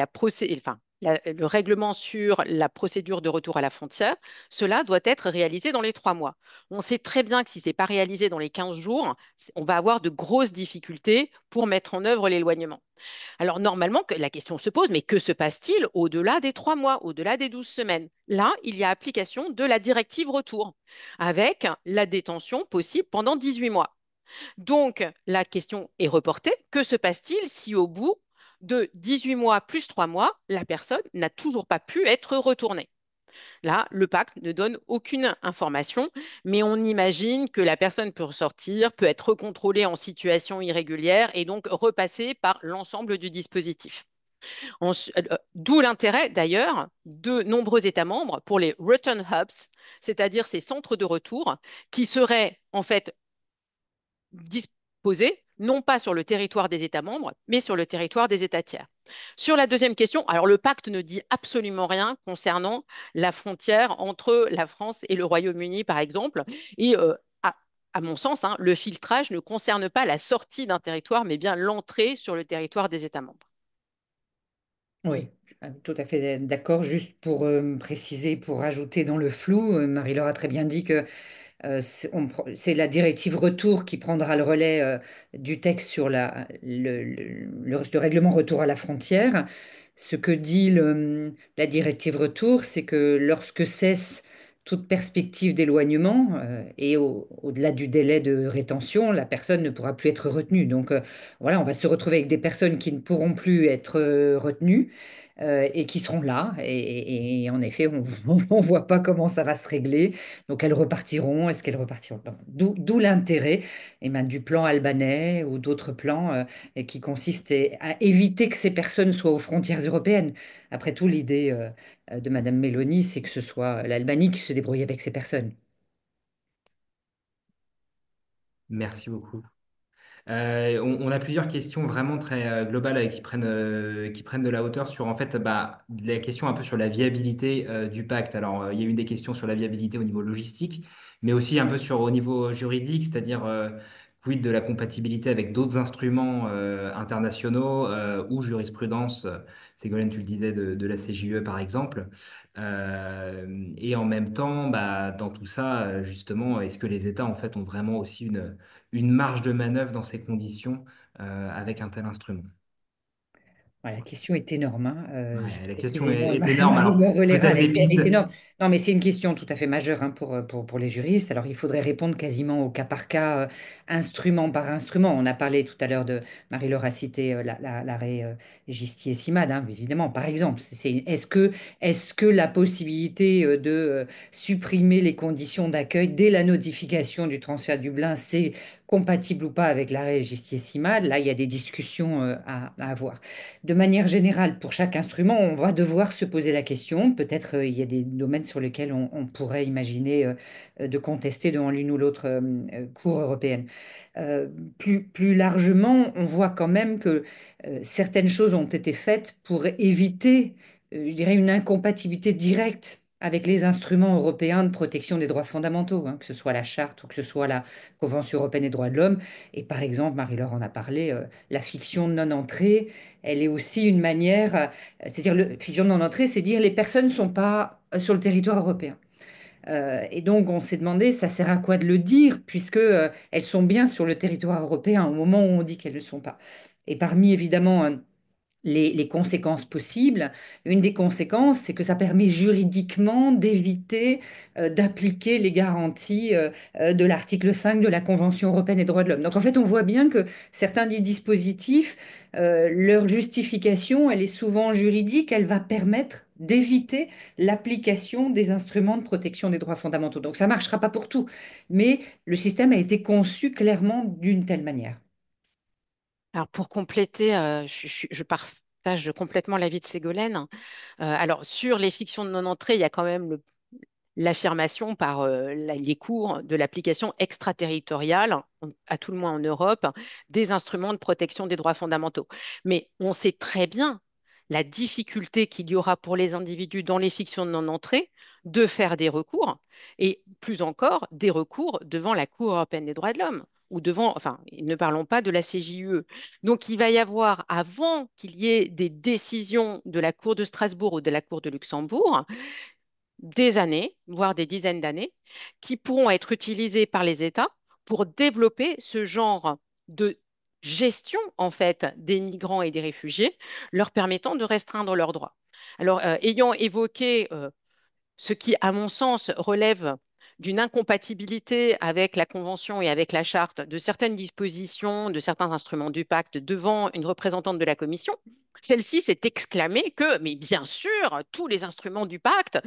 le règlement sur la procédure de retour à la frontière, cela doit être réalisé dans les 3 mois. On sait très bien que si ce n'est pas réalisé dans les 15 jours, on va avoir de grosses difficultés pour mettre en œuvre l'éloignement. Alors normalement, la question se pose, mais que se passe-t-il au-delà des 3 mois, au-delà des 12 semaines? Là, il y a application de la directive retour, avec la détention possible pendant 18 mois. Donc, la question est reportée. Que se passe-t-il si au bout de 18 mois plus 3 mois, la personne n'a toujours pas pu être retournée? Là, le pacte ne donne aucune information, mais on imagine que la personne peut ressortir, peut être recontrôlée en situation irrégulière et donc repasser par l'ensemble du dispositif. D'où l'intérêt d'ailleurs de nombreux États membres pour les return hubs, c'est-à-dire ces centres de retour qui seraient en fait disposés non pas sur le territoire des États membres, mais sur le territoire des États tiers. Sur la deuxième question, alors le pacte ne dit absolument rien concernant la frontière entre la France et le Royaume-Uni, par exemple, et à mon sens, hein, le filtrage ne concerne pas la sortie d'un territoire, mais bien l'entrée sur le territoire des États membres. Oui, tout à fait d'accord. Juste pour préciser, pour rajouter dans le flou, Marie-Laure a très bien dit que c'est la directive retour qui prendra le relais du texte sur le règlement retour à la frontière. Ce que dit la directive retour, c'est que lorsque cesse toute perspective d'éloignement et au-delà du délai de rétention, la personne ne pourra plus être retenue. Donc voilà, on va se retrouver avec des personnes qui ne pourront plus être retenues et qui seront là. Et en effet, on ne voit pas comment ça va se régler. Donc elles repartiront. Est-ce qu'elles repartiront? Bon, d'où l'intérêt du plan albanais ou d'autres plans et qui consistent à éviter que ces personnes soient aux frontières européennes. Après tout, l'idée de Madame Meloni, c'est que ce soit l'Albanie qui se débrouille avec ces personnes. Merci beaucoup. On a plusieurs questions vraiment très globales qui prennent de la hauteur sur en fait bah, la question un peu sur la viabilité du pacte. Alors il y a eu des questions sur la viabilité au niveau logistique, mais aussi un peu sur au niveau juridique, c'est-à-dire quid de la compatibilité avec d'autres instruments internationaux ou jurisprudence. Ségolène, tu le disais de la CJUE par exemple. Et en même temps, bah, dans tout ça, justement, est-ce que les États en fait ont vraiment aussi une marge de manœuvre dans ces conditions avec un tel instrument? Voilà, la question est énorme, hein. Je Ouais, la vais question essayer, est énorme. Alors, Marie-Laure relaiera, peut-être des elle pistes. est énorme. Non, mais c'est une question tout à fait majeure hein, pour les juristes. Alors, il faudrait répondre quasiment au cas par cas, instrument par instrument. On a parlé tout à l'heure de, Marie-Laure a cité l'arrêt Gistier-Simad, hein, évidemment, par exemple. Est-ce que la possibilité de supprimer les conditions d'accueil dès la notification du transfert du Dublin, c'est compatible ou pas avec l'arrêt Gistier-Simad? Là, il y a des discussions à avoir. De manière générale, pour chaque instrument, on va devoir se poser la question. Peut-être il y a des domaines sur lesquels on pourrait imaginer de contester devant l'une ou l'autre cour européenne. Euh, plus largement, on voit quand même que certaines choses ont été faites pour éviter, je dirais, une incompatibilité directe avec les instruments européens de protection des droits fondamentaux, hein, que ce soit la Charte ou que ce soit la Convention européenne des droits de l'homme. Et par exemple, Marie-Laure en a parlé, la fiction de non-entrée, elle est aussi une manière, c'est-à-dire la fiction de non-entrée, c'est dire les personnes ne sont pas sur le territoire européen. Et donc, on s'est demandé, ça sert à quoi de le dire, puisque elles sont bien sur le territoire européen au moment où on dit qu'elles ne le sont pas. Et parmi, évidemment, les conséquences possibles. Une des conséquences, c'est que ça permet juridiquement d'éviter d'appliquer les garanties de l'article 5 de la Convention européenne des droits de l'homme. Donc en fait, on voit bien que certains des dispositifs, leur justification, elle est souvent juridique, elle va permettre d'éviter l'application des instruments de protection des droits fondamentaux. Donc ça ne marchera pas pour tout, mais le système a été conçu clairement d'une telle manière. Alors pour compléter, je partage complètement l'avis de Ségolène. Alors sur les fictions de non-entrée, il y a quand même l'affirmation par les cours de l'application extraterritoriale, à tout le moins en Europe, des instruments de protection des droits fondamentaux. Mais on sait très bien la difficulté qu'il y aura pour les individus dans les fictions de non-entrée de faire des recours, et plus encore des recours devant la Cour européenne des droits de l'homme ou devant, enfin, ne parlons pas de la CJUE. Donc, il va y avoir, avant qu'il y ait des décisions de la Cour de Strasbourg ou de la Cour de Luxembourg, des années, voire des dizaines d'années, qui pourront être utilisées par les États pour développer ce genre de gestion, en fait, des migrants et des réfugiés, leur permettant de restreindre leurs droits. Alors, ayant évoqué ce qui, à mon sens, relève d'une incompatibilité avec la Convention et avec la Charte de certaines dispositions, de certains instruments du pacte devant une représentante de la Commission. Celle-ci s'est exclamée que, mais bien sûr, tous les instruments du pacte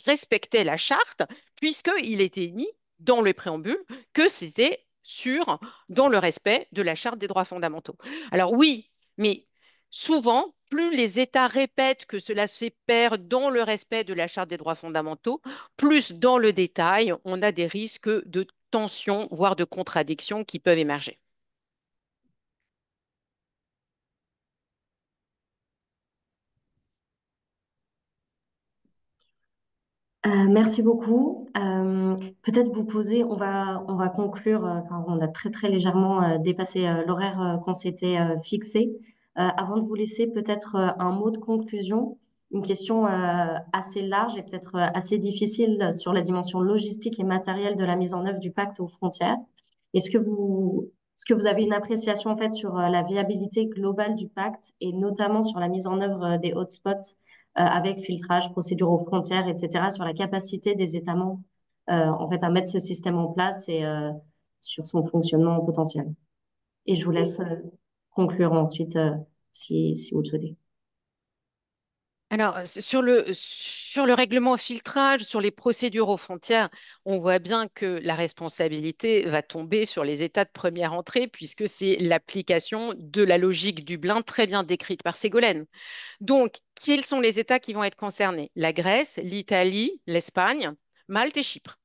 respectaient la Charte, puisqu'il était mis dans le préambule que c'était sûr dans le respect de la Charte des droits fondamentaux. Alors oui, mais souvent, plus les États répètent que cela se perd dans le respect de la Charte des droits fondamentaux, plus dans le détail, on a des risques de tensions, voire de contradictions qui peuvent émerger. Merci beaucoup. Peut-être vous poser, on va conclure, car on a très très légèrement dépassé l'horaire qu'on s'était fixé. Avant de vous laisser, peut-être un mot de conclusion, une question assez large et peut-être assez difficile sur la dimension logistique et matérielle de la mise en œuvre du pacte aux frontières. Est-ce que vous avez une appréciation en fait sur la viabilité globale du pacte et notamment sur la mise en œuvre des hotspots avec filtrage, procédure aux frontières, etc., sur la capacité des États membres en fait à mettre ce système en place et sur son fonctionnement potentiel. Et je vous laisse conclure ensuite si vous le souhaitez. Alors, sur le règlement au filtrage, sur les procédures aux frontières, on voit bien que la responsabilité va tomber sur les États de première entrée, puisque c'est l'application de la logique Dublin très bien décrite par Ségolène. Donc, quels sont les États qui vont être concernés? La Grèce, l'Italie, l'Espagne, Malte et Chypre.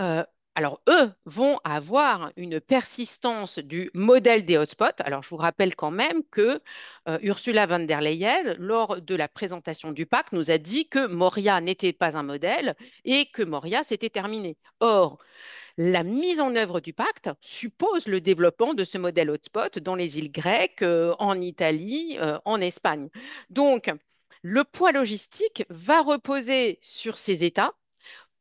Euh, alors, eux vont avoir une persistance du modèle des hotspots. Alors, je vous rappelle quand même que Ursula von der Leyen, lors de la présentation du pacte, nous a dit que Moria n'était pas un modèle et que Moria s'était terminé. Or, la mise en œuvre du pacte suppose le développement de ce modèle hotspot dans les îles grecques, en Italie, en Espagne. Donc, le poids logistique va reposer sur ces États.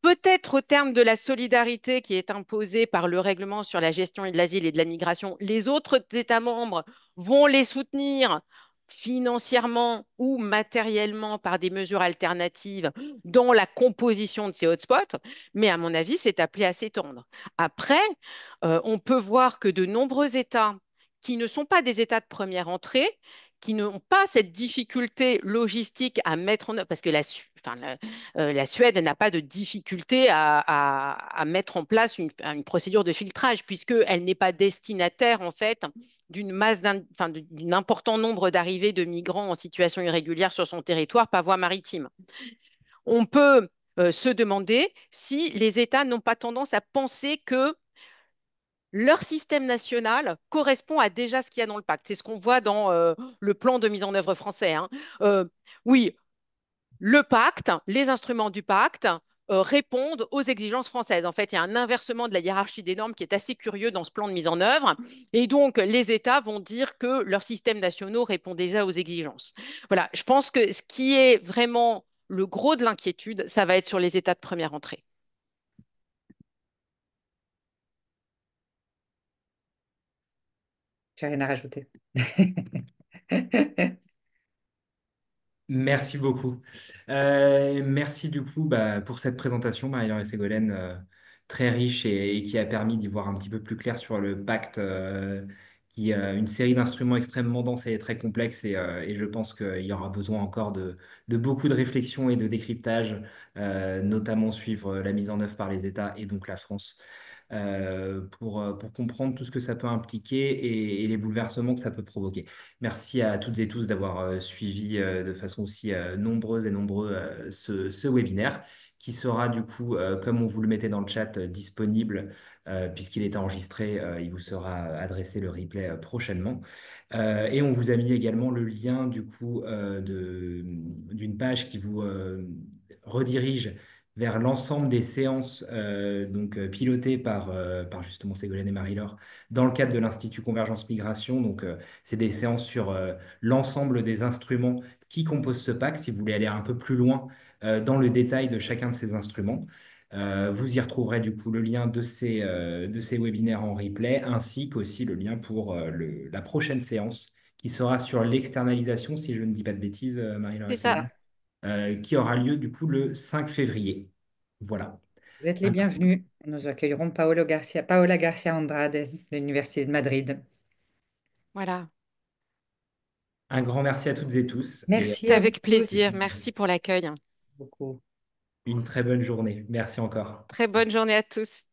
Peut-être au terme de la solidarité qui est imposée par le règlement sur la gestion de l'asile et de la migration, les autres États membres vont les soutenir financièrement ou matériellement par des mesures alternatives dans la composition de ces hotspots, mais à mon avis, c'est appelé à s'étendre. Après, on peut voir que de nombreux États qui ne sont pas des États de première entrée, qui n'ont pas cette difficulté logistique à mettre en œuvre, parce que la Suède n'a pas de difficulté à mettre en place une procédure de filtrage, puisqu'elle n'est pas destinataire, en fait, d'un important nombre d'arrivées de migrants en situation irrégulière sur son territoire par voie maritime. On peut se demander si les États n'ont pas tendance à penser que leur système national correspond à déjà ce qu'il y a dans le pacte. C'est ce qu'on voit dans le plan de mise en œuvre français, hein. Oui, le pacte, les instruments du pacte répondent aux exigences françaises. En fait, il y a un inversement de la hiérarchie des normes qui est assez curieux dans ce plan de mise en œuvre. Et donc, les États vont dire que leurs systèmes nationaux répondent déjà aux exigences. Voilà, je pense que ce qui est vraiment le gros de l'inquiétude, ça va être sur les États de première entrée. J'ai rien à rajouter. Merci beaucoup. Merci du coup pour cette présentation, Marie-Laure Ségolène, très riche et qui a permis d'y voir un petit peu plus clair sur le pacte, qui a une série d'instruments extrêmement denses et très complexes. Et je pense qu'il y aura besoin encore de beaucoup de réflexion et de décryptage, notamment suivre la mise en œuvre par les États et donc la France pour comprendre tout ce que ça peut impliquer et les bouleversements que ça peut provoquer. Merci à toutes et tous d'avoir suivi de façon aussi nombreuse et nombreux ce webinaire qui sera du coup, comme on vous le mettait dans le chat, disponible puisqu'il est enregistré. Il vous sera adressé le replay prochainement. Et on vous a mis également le lien du coup d'une page qui vous redirige vers l'ensemble des séances pilotées par justement Ségolène et Marie-Laure dans le cadre de l'Institut Convergence Migration. Donc, c'est des séances sur l'ensemble des instruments qui composent ce pacte, si vous voulez aller un peu plus loin dans le détail de chacun de ces instruments. Vous y retrouverez du coup le lien de ces webinaires en replay, ainsi qu'aussi le lien pour la prochaine séance qui sera sur l'externalisation, si je ne dis pas de bêtises, Marie-Laure et C'est ça. Ségolène, qui aura lieu du coup le 5 février. Voilà. Vous êtes les Un, bienvenus. Nous accueillerons Paola Garcia Andrade de l'Université de Madrid. Voilà. un grand merci à toutes et tous et Merci C'est à vous avec tous. plaisir. Merci pour l'accueil. Merci beaucoup. une très bonne journée. Merci encore. Très bonne journée à tous.